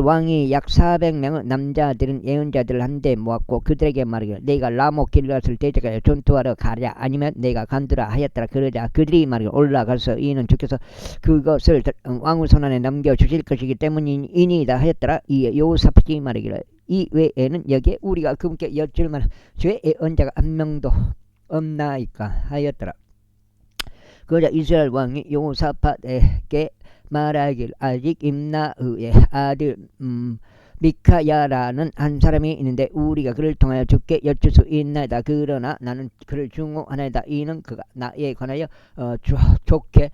S1: 왕이 약 400명의 남자들은 예언자들을 한데 모았고 그들에게 말하기를 내가 라못 길르앗을 대적하여 전투하러 가랴 아니면 내가 간두라 하였더라. 그러자 그들이 말하기를 올라가서 이는 주께서 그것을 왕의 손안에 넘겨주실 것이기 때문이니이다 하였더라. 이에 여호사밧이 말하기를 이 외에는 여기에 우리가 그분께 여쭐 만한 주의 예언자가 한 명도 없나이까 하였더라. 그러자 이스라엘 왕이 여호사밧에게 말하길 아직 임나의 아들 미카야라는 한 사람이 있는데 우리가 그를 통하여 주께 여쭐 수 있나이다. 그러나 나는 그를 중호하나이다. 이는 그가 나에 관하여 좋게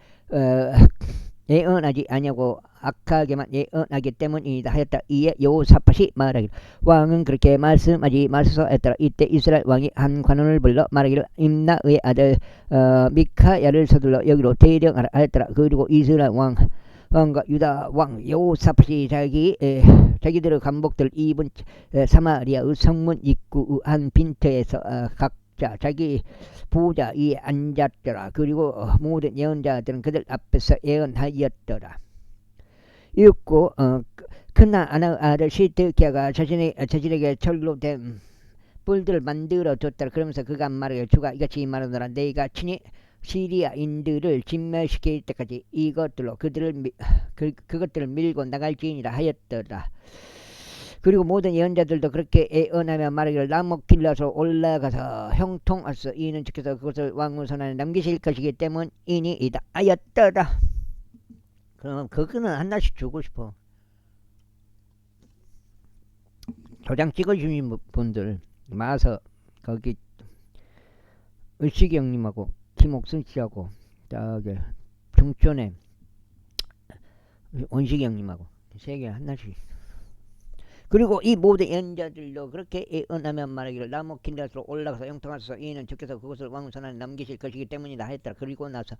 S1: 예언하지 아니하고 악하게만 예언하기 때문이다 하였다. 이에 여호사밧이 말하기를 왕은 그렇게 말씀하지 마소서 했더라. 이때 이스라엘 왕이 한 관원을 불러 말하기를 임나의 아들 미카야를 서둘러 여기로 대령하라 하였더라. 그리고 이스라엘 왕과 유다 왕 여호사밧이 자기들의 관복들 입은 사마리아의 성문 입구 한 빈터에서 각자 자기 보좌 위에 앉았더라. 그리고 모든 예언자들은 그들 앞에서 예언하였더라. 읽고 크나아나의 아들 시드기야가 자신에게 철로 된 뿔들을 만들어 줬더라. 그러면서 그가 말하기를 주가 이같이 말하노라. 내가 친히 시리아인들을 진멸시킬 때까지 이것들로 그것들을 밀고 나갈지니라 하였더라. 그리고 모든 예언자들도 그렇게 예언하며 말하기를 라모길라서 올라가서 형통하소. 이는 주께서 그것을 왕의 손안에 남기실 것이기 때문이니이다 하였더라. 그럼 그거는 하나씩 주고 싶어. 도장 찍어주신 분들 마서 거기 을식이 형님하고 김옥순 씨하고 저기 중촌에 원식이 형님하고 세 개 하나씩. 그리고 이 모든 예언자들도 그렇게 예언하며 말하기를 라모킬라스로 올라가서 형통하소서. 이는 주께서 그것을 왕의 손안에 남기실 것이기 때문이다 했더라. 그리고 나서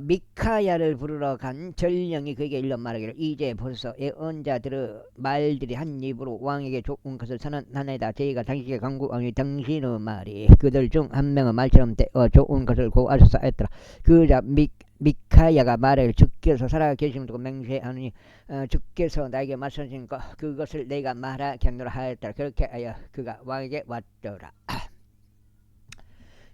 S1: 미카야를 부르러 간 전령이 그에게 일러 말하기를 이제 벌써 예언자들의 말들이 한 입으로 왕에게 좋은 것을 선언하나이다. 저희가 당신에게 간구하니 당신의 말이 그들 중 한 명의 말처럼 되어 좋은 것을 구하소서 했더라. 그자 미카야가 말하기를 주께서 살아계심을 두고 맹세하느니 주께서 나에게 말씀하신 그것을 내가 말하겠노라 하였더라. 그렇게 하여 그가 왕에게 왔더라.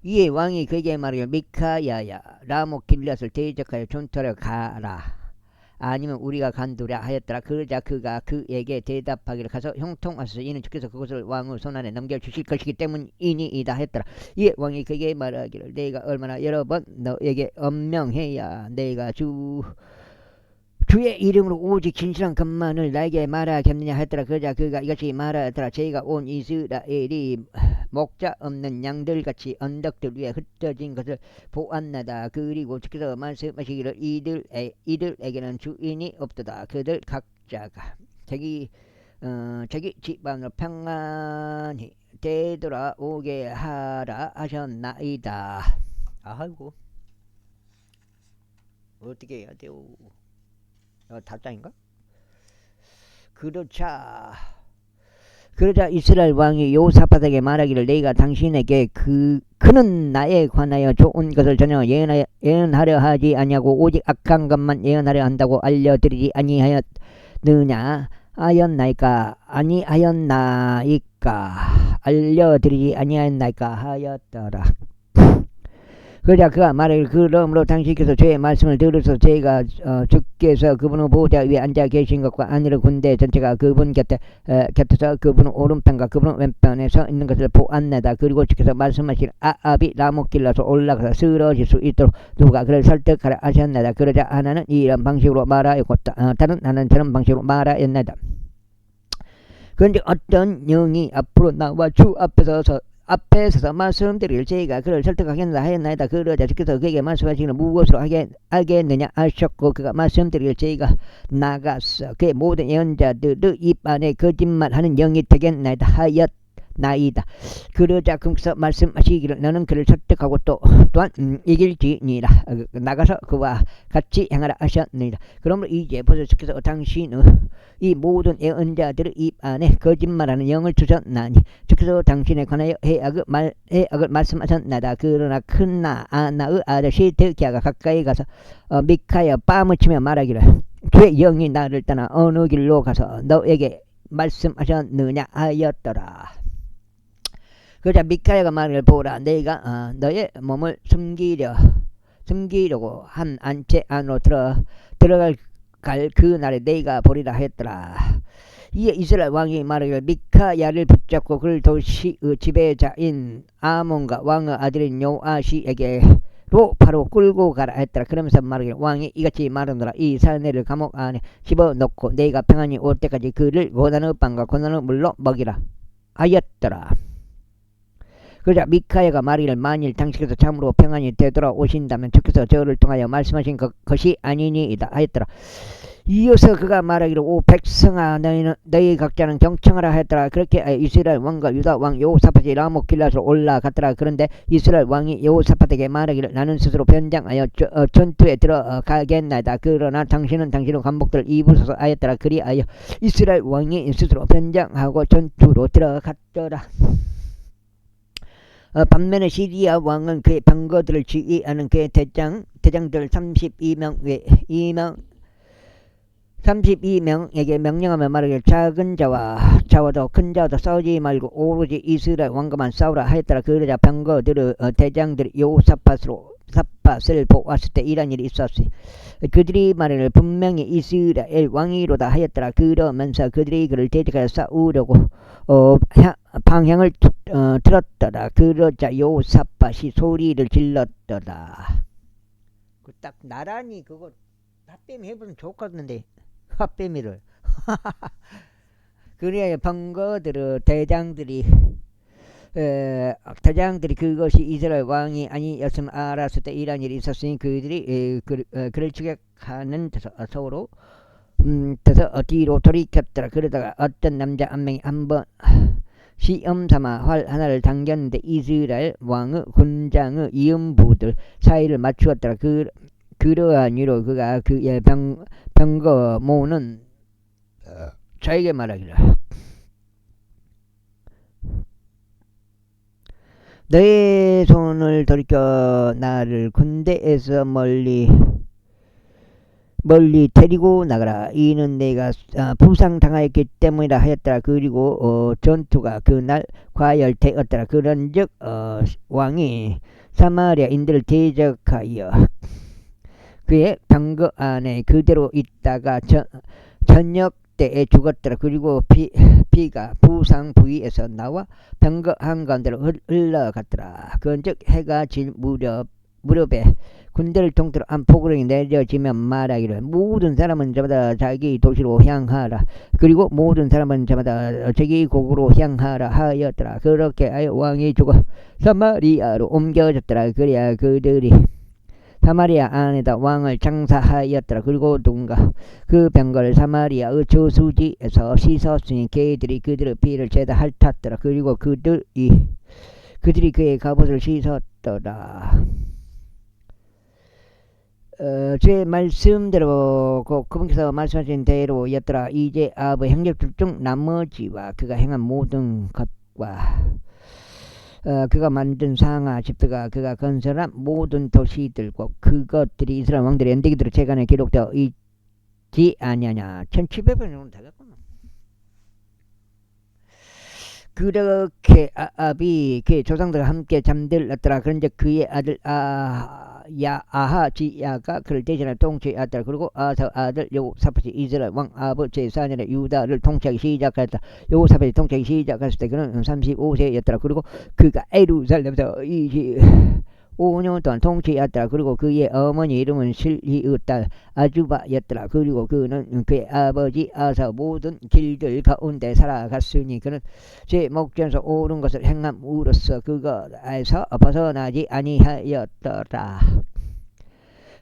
S1: 이에 왕이 그에게 말하기를 미카야야 라모길앗을 대적하여 전투하러 가라. 아니면 우리가 간두랴 하였더라. 그러자 그가 그에게 대답하기를 가서 형통하소서. 이는 주께서 그것을 왕의 손안에 넘겨주실 것이기 때문이니이다 했더라. 이에 왕이 그에게 말하기를 내가 얼마나 여러 번 너에게 엄명해야 내가 주의 이름으로 오직 진실한 것만을 나에게 말하겠느냐 했더라. 그러자 그가 이같이 말하더라. 저희가 온 이스라엘이 목자 없는 양들같이 언덕들 위에 흩어진 것을 보았나다. 그리고 주께서 말씀하시기를 이들에게는 주인이 없도다. 그들 각자가 자기 집안으로 평안히 되돌아오게 하라 하셨나이다. 아이고 어떻게 해야 돼요? 답장인가? 그러자 이스라엘 왕이 여호사밧에게 말하기를 내가 당신에게 그는 나에 관하여 좋은 것을 전혀 예언하려 하지 아니하고 오직 악한 것만 예언하려 한다고 알려드리지 아니하였느냐 하였나이까 알려드리지 아니하였나이까 하였더라. 그러자 그가 말하기를 그러므로 당신께서 저의 말씀을 들으셔서 저희가 주께서 그분의 보좌 위에 앉아 계신 것과 아니라 군대 전체가 그분 곁에서 그분의 오른편과 그분의 왼편에 서 있는 것을 보았나이다. 그리고 주께서 말씀하시길 아합이 라모길라서 올라가서 쓰러질 수 있도록 누가 그를 설득하라 하셨나이다. 그러자 하나는 이런 방식으로 말하였고 다른 하나는 저런 방식으로 말하였나이다. 그런데 어떤 영이 앞으로 나와 주 앞에 서서 말씀드리길 저희가 그를 설득하겠다 하였나이다. 그러자 주께서 그에게 말씀하시기를 무엇으로 하겠느냐 하셨고 그가 말씀드리길 저희가 나가서 그의 모든 예언자들의 입 안에 거짓말하는 영이 되겠나이다 하였나이다. 그러자 그께서 말씀하시기를 너는 그를 설득하고 또한 이길지니라. 나가서 그와 같이 행하라 하셨느니라. 그러므로 이제 벌써 주께서 당신의 이 모든 예언자들의 입 안에 거짓말하는 영을 주셨나니 주께서 당신에 관하여 해악을 말씀하셨나이다. 그러나 크나아나의 아들 시드기야가 가까이 가서 미카야 뺨을 치며 말하기를 주의 영이 나를 떠나 어느 길로 가서 너에게 말씀하셨느냐 하였더라. 그러자 미카야가 말하기를 보라 내가 너의 몸을 숨기려고 한 안채 안으로 들어갈 그날에 내가 보리라 하였더라. 이에 이스라엘 왕이 말하기를 미카야를 붙잡고 그를 도시의 지배자인 아몬과 왕의 아들인 요아시에게로 바로 끌고 가라 했더라. 그러면서 말하기를 왕이 이같이 말하노라. 이 사내를 감옥 안에 집어넣고 내가 평안히 올 때까지 그를 고난의 빵과 고난의 물로 먹이라 하였더라. 그러자 미카야가 말하기를 만일 당신께서 참으로 평안히 되돌아오신다면 주께서 저를 통하여 말씀하신 것이 아니니이다 하였더라. 이어서 그가 말하기를 오 백성아 너희 각자는 경청하라 하였더라. 그렇게 이스라엘 왕과 유다 왕 여호사밧이 라못 길앗으로 올라갔더라. 그런데 이스라엘 왕이 여호사밧에게 말하기를 나는 스스로 변장하여 전투에 들어가겠나이다. 그러나 당신은 당신의 관복들을 입으소서 하였더라. 그리하여 이스라엘 왕이 스스로 변장하고 전투로 들어갔더라. 반면에 시리아 왕은 그의 병거들을 지휘하는 그의 대장들 32명에게 명령하며 말하기를 작은 자와도 큰 자와도 싸우지 말고 오로지 이스라엘 왕과만 싸우라 하였더라. 그러자 병거들의 대장들이 여호사밧을 보았을 때 이런 일이 있었으니 그들이 말하기를 분명히 이스라엘 왕이로다 하였더라. 그러면서 그들이 그를 대적하여 싸우려고 방향을 틀었더라. 그러자 여호사밧이 소리를 질렀더라. 딱 나란히 그거 핫뱀이 해보면 좋겠는데 핫뱀이를 그래야 병거들의 대장들이 그것이 이스라엘 왕이 아니었으면 알았을 때 이런 일이 있었으니 그들이 그를 추격하는 데서 서로 뒤로 돌이켰더라. 그러다가 어떤 남자 한 명이 한번 시험삼아 활 하나를 당겼는데 이스라엘 왕의 군장의 이음부들 사이를 맞추었더라. 그러한 이유로 그가 그의 병거 모는 저에게 말하기를 너의 손을 돌이켜 나를 군대에서 멀리 데리고 나가라. 이는 내가 부상당하였기 때문이라 하였더라. 그리고 전투가 그날 과열되었더라. 그런즉 왕이 사마리아인들을 대적하여 그의 병거 안에 그대로 있다가 저녁 때에 죽었더라. 그리고 피가 부상 부위에서 나와 병거 한가운데로 흘러갔더라. 그런즉 해가 질 무렵에 군대를 통틀어 안포구령이 내려지면 말하기를 모든 사람은 저마다 자기 도시로 향하라. 그리고 모든 사람은 저마다 자기 고국으로 향하라 하였더라. 그렇게 하여 왕이 죽어 사마리아로 옮겨졌더라. 그래야 그들이 사마리아 안에다 왕을 장사하였더라. 그리고 누군가 그 병거를 사마리아의 저수지에서 씻었으니 개들이 그들의 피를 죄다 핥았더라. 그리고 그들이 그의 갑옷을 씻었더라. 제 말씀대로 그분께서 말씀하신 대로였더라. 이제 아합의 행적들 중 나머지와 그가 행한 모든 것과 그가 만든 상하 집들과 그가 건설한 모든 도시들과 그것들이 이스라엘 왕들의 연대기들의 재간에 기록되어 있지 아니하냐. 1700번 정도 되겠구나. 그렇게 아합이 그의 조상들과 함께 잠들었더라. 그런데 그의 아들 아하지야가 그를 대신하여 통치하였더라. 그리고 아사 아들 여호사밧이 이스라엘 왕 아합의 제4년에 유다를 통치하기 시작하였다. 여호사밧이 통치하기 시작했을 때 그는 35세였더라. 그리고 그가 예루살렘에서 25년 동안 통치하였더라. 그리고 그의 어머니 이름은 실히의 딸 아주바였더라. 그리고 그는 그의 아버지 아사 모든 길들 가운데 살아갔으니 그는 제 목전에서 옳은 것을 행함으로써 그것에서 벗어나지 아니하였더라.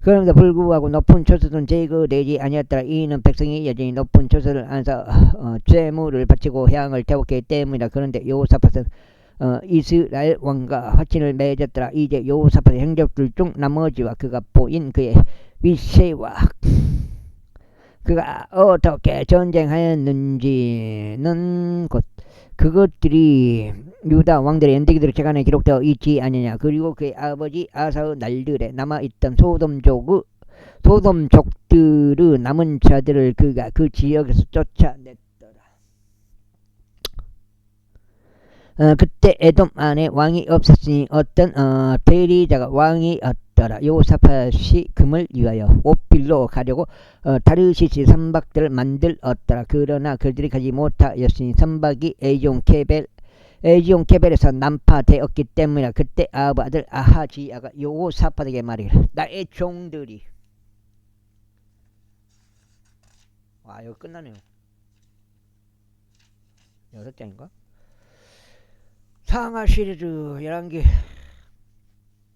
S1: 그럼에도 불구하고 높은 처소는 제거되지 아니었더라. 이는 백성이 여전히 높은 처소를 안서 제물을 바치고 향을 태웠기 때문이다. 그런데 여호사밧은 이스라엘 왕과 화친을 맺었더라. 이제 여호사밧의 행적들 중 나머지와 그가 보인 그의 위세와 그가 어떻게 전쟁하였는지는 곧 그것들이 유다 왕들의 연대기들의 재간에 기록되어 있지 않느냐. 그리고 그의 아버지 아사의 날들에 남아있던 소돔족들의 남은 자들을 그가 그 지역에서 쫓아냈더라. 그때 에돔 안에 왕이 없었으니 어떤 대리자가 왕이었더라. 여호사밧이 금을 위하여 오필로 가려고 다르시시 선박들을 만들었더라. 그러나 그들이 가지 못하였으니 선박이 에지온케벨에서 난파되었기 때문이라. 그때 아합 아들 아하지야가 여호사밧에게 말하기를 나의 종들이 이거 끝나네요. 6장인가? 상하 시리즈 11개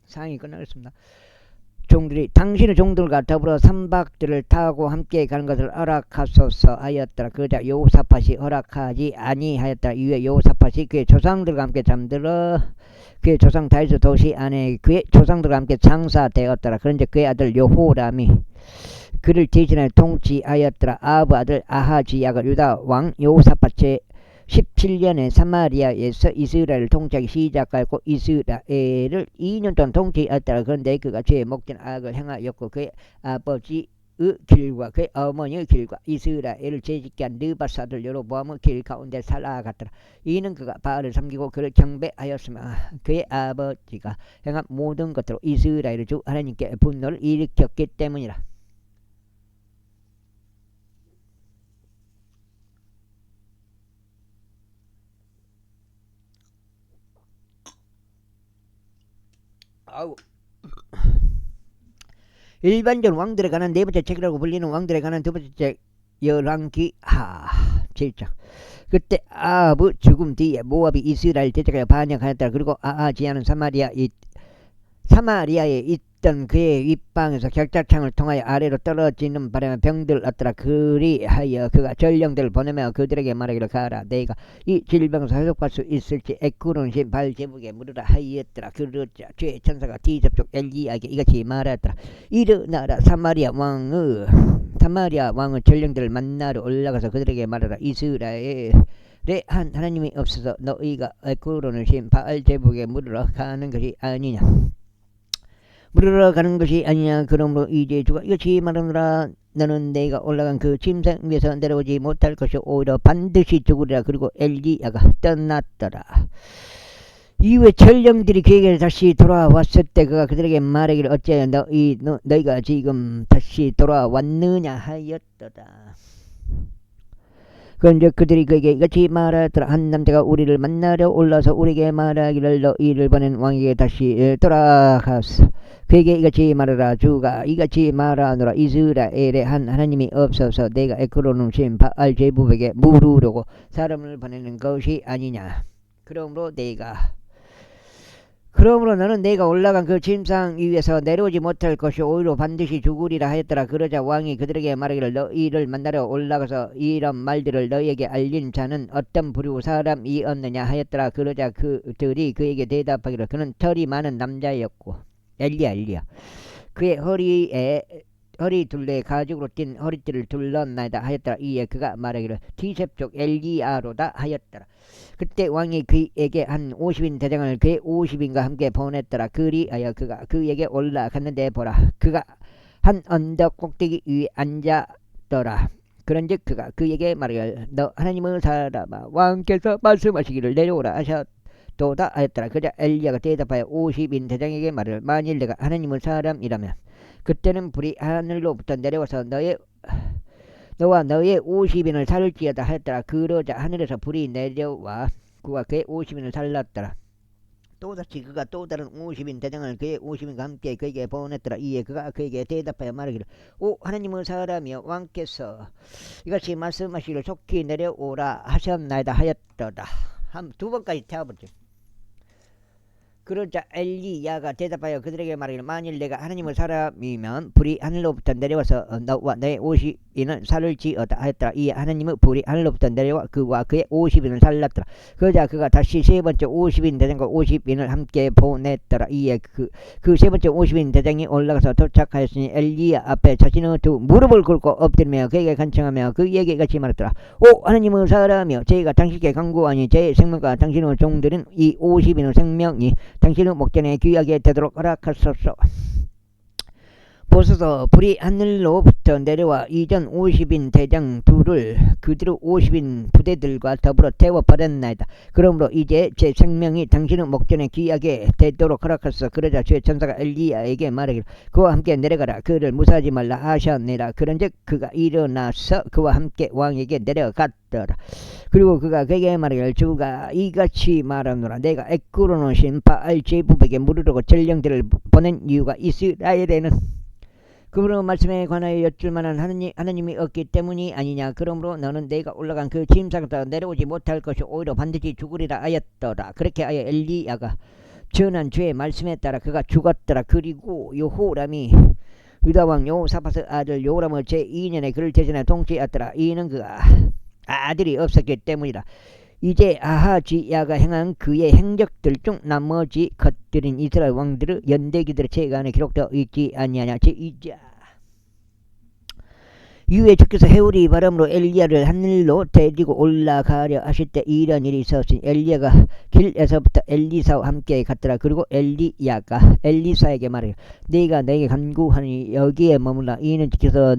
S1: 상이 끝나겠습니다. 종들이 당신의 종들과 더불어 삼박들을 타고 함께 가는 것을 허락하소서 하였더라. 그러자 여호사밧이 허락하지 아니하였더라. 이후에 여호사밧이 그의 조상들과 함께 잠들어 그의 조상 다윗의 도시 안에 그의 조상들과 함께 장사되었더라. 그런데 그의 아들 여호람이 그를 대신하여 통치하였더라. 아합 아들 아하지야가 유다 왕 여호사밧의 17년에 사마리아에서 이스라엘을 통치하기 시작하였고 이스라엘을 2년 동안 통치하였더라. 그런데 그가 죄의 목전 악을 행하였고 그의 아버지의 길과 그의 어머니의 길과 이스라엘을 죄짓게 한 느밧 아들 여로보암의 길 가운데 살아갔더라. 이는 그가 바알을 섬기고 그를 경배하였으며 그의 아버지가 행한 모든 것으로 이스라엘의 주 하나님께 분노를 일으켰기 때문이라. 아우. 일반적으로 왕들에 관한 네 번째 책이라고 불리는 왕들에 관한 두 번째 책 열왕기하 7장. 그때 아합의 죽음 뒤에 모압이 이스라엘 대적하여 반역하였다. 그리고 아하지야는 사마리아에 있던 그의 윗방에서 격자창을 통하여 아래로 떨어지는 바람에 병들을 얻더라. 그리하여 그가 전령들을 보내며 그들에게 말하기를 가라. 내가 이 질병에서 회복할 수 있을지 에크론 신 발제국에 물으라 하였더라. 그러자 죄의 천사가 디접족 엘리야에게 이같이 말하였더라. 일어나라. 사마리아 왕의 전령들을 만나러 올라가서 그들에게 말하라. 이스라엘에 한 하나님이 없어서 너희가 에크론을 신 발제국에 물으러 가는 것이 아니냐. 물으러 가는 것이 아니냐. 그러므로 이제 주가 이것이 말하노라. 너는 내가 올라간 그 침상 위에서 내려오지 못할 것이 오히려 반드시 죽으리라. 그리고 엘리야가 떠났더라. 이후에 전령들이 그에게 다시 돌아왔을 때 그가 그들에게 말하기를 어찌하여 너희가 지금 다시 돌아왔느냐 하였더라. 그런데 그들이 그에게 이같이 말하더라. 한 남자가 우리를 만나려 올라서 우리에게 말하기를 너희를 보낸 왕에게 다시 돌아가서 그에게 이같이 말하라. 주가 이같이 말하노라. 이스라엘에 한 하나님이 없어서 내가 에크론을 신 바알제부백에 물으려고 사람을 보내는 것이 아니냐. 그러므로 너는 내가 올라간 그 침상 위에서 내려오지 못할 것이 오히려 반드시 죽으리라 하였더라. 그러자 왕이 그들에게 말하기를 너희를 만나러 올라가서 이런 말들을 너희에게 알린 자는 어떤 부류 사람이었느냐 하였더라. 그러자 그들이 그에게 대답하기를 그는 털이 많은 남자였고 엘리야 그의 허리 둘레에 가죽으로 띤 허리띠를 둘렀나이다 하였더라. 이에 그가 말하기를 디셉족 엘리야로다 하였더라. 그때 왕이 그에게 한 50인 대장을 그의 50인과 함께 보냈더라. 그리하여 그가 그에게 올라갔는데 보라. 그가 한 언덕 꼭대기 위에 앉았더라. 그런즉 그가 그에게 말하기를 너 하나님의 사람아 왕께서 말씀하시기를 내려오라 하셨도다 하였더라. 그자 엘리야가 대답하여 50인 대장에게 말하기를 만일 내가 하나님의 사람이라면 그때는 불이 하늘로부터 내려와서 너와 너의 50인을 살릴지어다 하였더라. 그러자 하늘에서 불이 내려와 그와 그의 50인을 살랐더라. 또다시 그가 또 다른 50인 대장을 그의 50인과 함께 그에게 보냈더라. 이에 그가 그에게 대답하여 말하기를 오 하나님의 사람이여 왕께서 이같이 말씀하시기를 속히 내려오라 하셨나이다 하였더라. 두 번까지 태워보죠. 그러자 엘리야가 대답하여 그들에게 말하기를 만일 내가 하나님의 사람이면 불이 하늘로부터 내려와서 너와 너의 50인을 살릴지어다 하였더라. 이에 하나님의 불이 하늘로부터 내려와 그와 그의 50인을 살랐더라. 그러자 그가 다시 세 번째 50인 대장과 50인을 함께 보냈더라. 이에 그 세 번째 50인 대장이 올라가서 도착하였으니 엘리야 앞에 자신의 두 무릎을 꿇고 엎드리며 그에게 간청하며 그에게 같이 말했더라. 오 하나님의 사람이여 저희가 당신께 간구하니 제 생명과 당신의 종들은 이 50인의 생명이 당신의 목전에 귀하게 되도록 허락하소서. 보소서 불이 하늘로부터 내려와 이전 50인 대장 둘을 그들의 50인 부대들과 더불어 태워버렸나이다. 그러므로 이제 제 생명이 당신의 목전에 귀하게 되도록 허락하소서. 그러자 주의 천사가 엘리야에게 말하기를 그와 함께 내려가라. 그를 무사하지 말라 하셨느니라. 그런즉 그가 일어나서 그와 함께 왕에게 내려갔더라. 그리고 그가 그에게 말하기를 주가 이같이 말하노라. 내가 에크론의 신 바알제부백에 물으려고 전령들을 보낸 이유가 이스라엘에는 그런 말씀에 관하여 여쭐 만한 하나님이 없기 때문이 아니냐. 그러므로 너는 내가 올라간 그 짐승보다 내려오지 못할 것이 오히려 반드시 죽으리라 하였더라. 그렇게 하여 엘리야가 전한 주의 말씀에 따라 그가 죽었더라. 그리고 여호람이 유다왕 여호사밧의 아들 요람의 제2년에 그를 대신하여 통치하였더라. 이는 그가 아들이 없었기 때문이라. 이제 아하지야가 행한 그의 행적들 중 나머지 것들인 이스라엘 왕들의 연대기들의 책 안에 기록되어 있지 아니하냐. 제2자 이후에 주께서 회오리 바람으로 엘리야를 하늘로 데리고 올라가려 하실 때 이런 일이 있었으니 엘리야가 길에서부터 엘리사와 함께 갔더라. 그리고 엘리야가 엘리사에게 말해요. 네가 내게 간구하니 여기에 머물라. 이는 주께서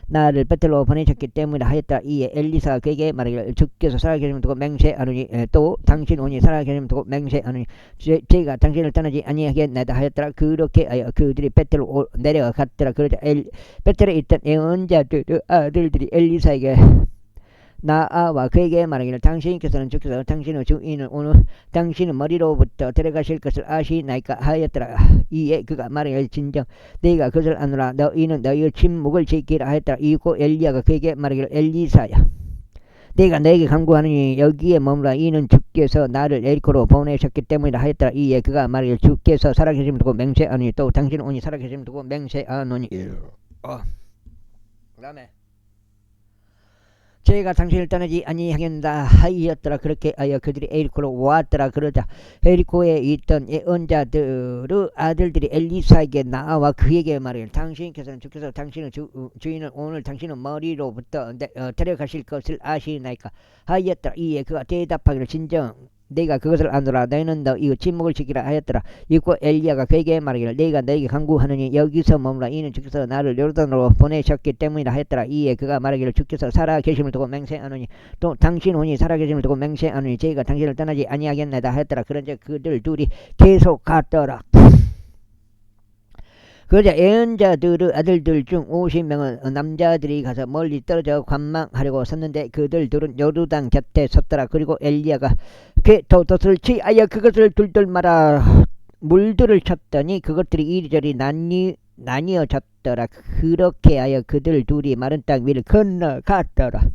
S1: 나를 베텔로 보내셨기 때문이라 하였더라. 이에 엘리사가 그에게 말하기를 주께서 살아계심을 두고 맹세하노니 또 당신 온이 살아계심을 두고 맹세하노니 제가 당신을 떠나지 아니하겠나이다 하였더라. 그렇게 하여 그들이 베텔로 내려갔더라. 그러자 베텔에 있던 예언자들 아들들이 엘리사에게 나아와 그에게 말하기를 당신께서는 주께서 당신의 주인을 오늘 당신의 머리로부터 데려가실 것을 아시나이까 하였더라. 이에 그가 말하기를 진정 네가 그것을 아노라. 너희는 너희의 침묵을 지키라 하였더라. 이고 엘리야가 그에게 말하기를 엘리사야 내가 너에게 간구하느니 여기에 머무라. 이는 주께서 나를 에리코로 보내셨기 때문이라 하였더라. 이에 그가 말하기를 주께서 살아계심을 두고 맹세하노니 또 당신은 오니 살아계심을 두고 맹세하노니 그 다음에 제가 당신을 떠나지 아니하겠다 하였더라. 그렇게 하여 그들이 에리코로 왔더라. 그러자 에리코에 있던 예언자들의 아들들이 엘리사에게 나와 그에게 말하기를 당신께서는 주께서 당신의 주인을 오늘 당신의 머리로부터 데려가실 것을 아시나이까 하였더라. 이에 그가 대답하기를 진정 내가 그것을 아노라. 너희는 너희 침묵을 지키라 하였더라. 이고 엘리야가 그에게 말하기를 내가 너에게 간구하느니 여기서 머무라. 이는 주께서 나를 요르단으로 보내셨기 때문이라 하였더라. 이에 그가 말하기를 주께서 살아계심을 두고 맹세하노니 또 당신 혼이 살아계심을 두고 맹세하노니 저희가 당신을 떠나지 아니하겠나이다 하였더라. 그런즉 그들 둘이 계속 갔더라. 그러자 예언자들의 아들들 중 50명의 남자들이 가서 멀리 떨어져 관망하려고 섰는데 그들 둘은 요르단 곁에 섰더라. 그리고 엘리야가 그 돛을 취하여 그것을 둘둘 말아 물들을 쳤더니 그것들이 이리저리 나뉘어졌더라. 그렇게 하여 그들 둘이 마른 땅 위를 건너갔더라.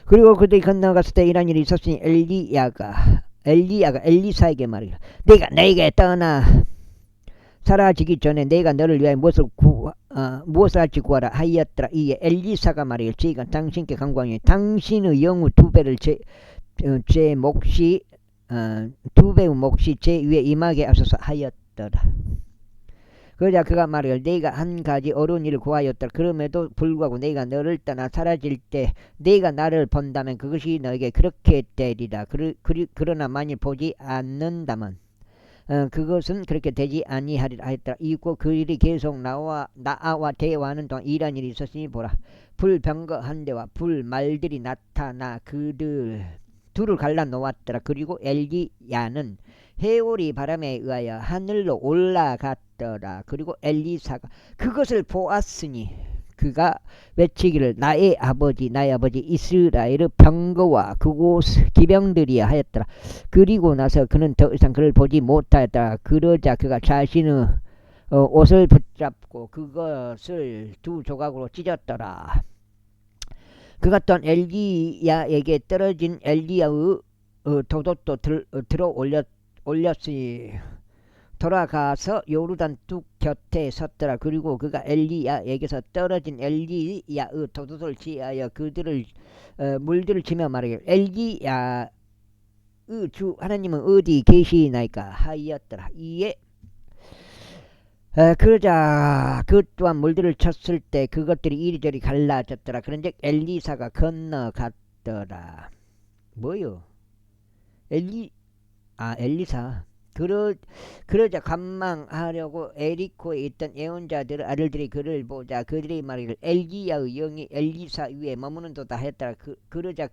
S1: 그리고 그들이 건너갔을 때 이런 일이 있었으니 엘리야가 엘리사에게 말하기를 네가 내게 떠나 사라지기 전에 내가 너를 위하여 무엇을 할지 구하라 하였더라. 이에 엘리사가 말하기를 제가 당신께 간구하니 당신의 영의 두 배의 몫이 제 위에 임하게 하소서 하였더라. 그러자 그가 말하기를 내가 한 가지 어려운 일을 구하였더라. 그럼에도 불구하고 내가 너를 떠나 사라질 때 내가 나를 본다면 그것이 너에게 그렇게 되리라. 그러나 만일 보지 않는다면 그것은 그렇게 되지 아니하리라 하였더라. 이고 그 일이 계속 나와 대화하는 동안 이런 일이 있었으니 보라 불병거 한 대와 불말들이 나타나 그들 둘을 갈라 놓았더라. 그리고 엘리야는 회오리 바람에 의하여 하늘로 올라갔더라. 그리고 엘리사가 그것을 보았으니 그가 외치기를 나의 아버지 이스라엘의 병거와 그곳 기병들이야 하였더라. 그리고 나서 그는 더 이상 그를 보지 못하였더라. 그러자 그가 자신의 옷을 붙잡고 그것을 두 조각으로 찢었더라. 그가 또한 엘리야에게 떨어진 엘리야의 돛도 들어 올렸으니 돌아가서 요르단 뚝 곁에 섰더라. 그리고 그가 엘리야에게서 떨어진 엘리야의 돛을 취하여 그들을 물들을 치며 말하기를 엘리야의 주 하나님은 어디 계시나이까 하였더라. 이에 그러자 그 또한 물들을 쳤을 때 그것들이 이리저리 갈라졌더라. 그런즉 엘리사가 건너갔더라. 뭐요? 엘리사 그러자 관망하려고 에리코에 있던 예언자들의 아들들이 그를 보자 그들이 말하기를 엘리야의 영이 엘리사 위에 머무는도다 했더라. 그러자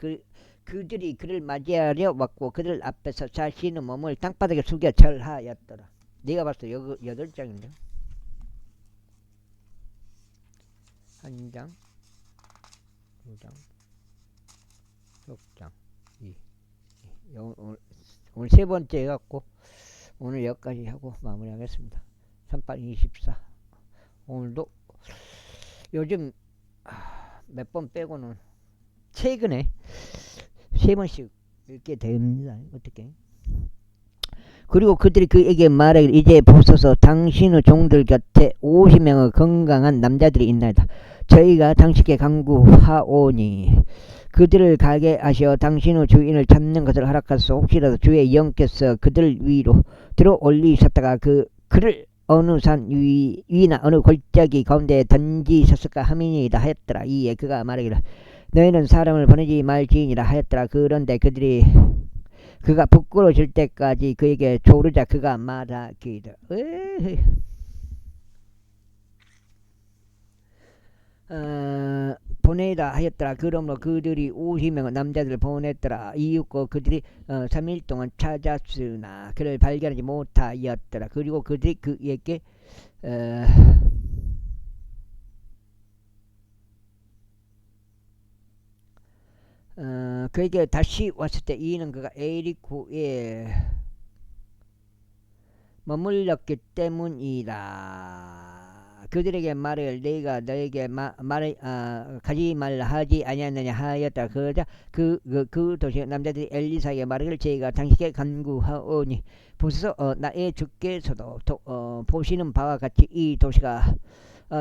S1: 그들이 그를 맞이하려 왔고 그들 앞에서 자신의 몸을 땅바닥에 숙여 절하였더라. 네가 봤을 때 8장인데 1장 2장 6장 2 오늘 세 번째 해갖고 오늘 여기까지 하고 마무리하겠습니다. 3824 오늘도 요즘 몇 번 빼고는 최근에 3번씩 읽게 됩니다. 어떻게? 그리고 그들이 그에게 말하기를 이제 보소서 당신의 종들 곁에 50명의 건강한 남자들이 있나이다. 저희가 당신께 간구하오니 그들을 가게 하시어 당신의 주인을 찾는 것을 허락하소서. 혹시라도 주의 영께서 그들 위로 들어 올리셨다가 그를 어느 산 위나 어느 골짜기 가운데 던지셨을까 함이니이다 하였더라. 이에 그가 말하기를 너희는 사람을 보내지 말지니라 하였더라. 그런데 그가 부끄러워질 때까지 그에게 조르자 그가 말하기를 보내라 하였더라. 그러므로 그들이 50명의 남자들을 보냈더라. 이윽고 그들이 3일 동안 찾았으나 그를 발견하지 못하였더라. 그리고 그들이 그에게 그에게 다시 왔을 때 이는 그가 에리코에 머물렀기 때문이다. 그들에게 말을 내가 너에게 말을 가지 말라 하지 아니하느냐 하였다. 그러자 그 도시 남자들이 엘리사에게 말하기를 제가 당신께 간구하오니 보소서 나의 주께서도 보시는 바와 같이 이 도시가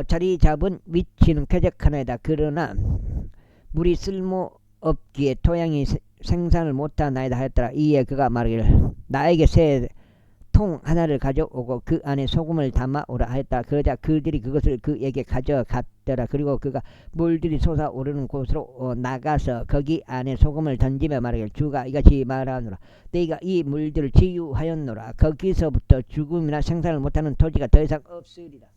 S1: 자리 잡은 위치는 쾌적하나이다. 그러나 물이 쓸모없기에 토양이 생산을 못하나이다 하였더라. 이에 그가 말하기를 나에게 새 통 하나를 가져오고 그 안에 소금을 담아오라 하였다. 그러자 그들이 그것을 그에게 가져갔더라. 그리고 그가 물들이 솟아오르는 곳으로 나가서 거기 안에 소금을 던지며 말하기를 주가 이같이 말하노라. 내가 이 물들을 치유하였노라. 거기서부터 죽음이나 생산을 못하는 토지가 더 이상 없으리라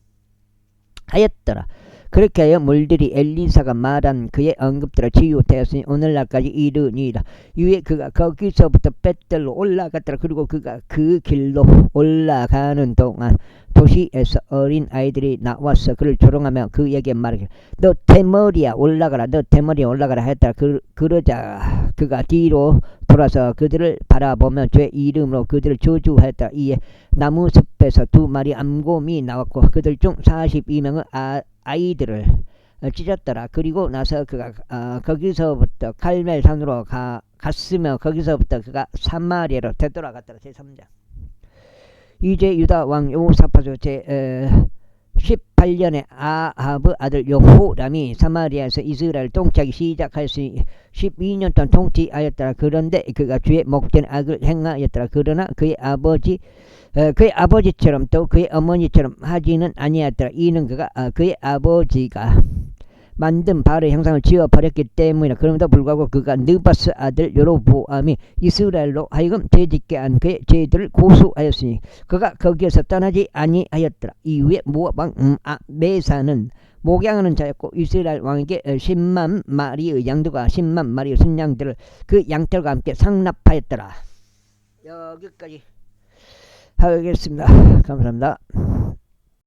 S1: 하였더라. 그렇게 하여 물들이 엘리사가 말한 그의 언급대로 치유되었으니 오늘날까지 이르니라. 이에 그가 거기서부터 벳들로 올라갔더라. 그리고 그가 그 길로 올라가는 동안 도시에서 어린 아이들이 나와서 그를 조롱하며 그에게 말하기를 너 대머리야 올라가라 너 대머리야 올라가라 하였더라. 그러자 그가 뒤로 돌아서 그들을 바라보며 죄 이름으로 그들을 저주하였다. 이에 나무숲에서 2마리 암곰이 나왔고 그들 중 42명의 아이들을 찢었더라. 그리고 나서 그가 거기서부터 갈멜산으로 갔으며 거기서부터 그가 사마리아로 되돌아갔더라. 제3장. 이제 유다 왕 요사파조 제 18년에 아합의 아들 여호람이 사마리아에서 이스라엘 통치하기 시작하였으니 12년 동안 통치하였더라. 그런데 그가 주의 목전 악을 행하였더라. 그러나 그의 아버지처럼 또 그의 어머니처럼 하지는 아니하였더라. 이는 그가 그의 아버지가 만든 바알의 형상을 지어버렸기 때문이라. 그럼에도 불구하고 그가 느바스 아들 여로보암이 이스라엘로 하여금 죄짓게 한 그의 죄들을 고수하였으니 그가 거기에서 떠나지 아니하였더라. 이후에 모압 왕 메사는 목양하는 자였고 이스라엘 왕에게 10만 마리의 양들과 10만 마리의 순양들을 그 양털과 함께 상납하였더라. 여기까지 하겠습니다. 감사합니다.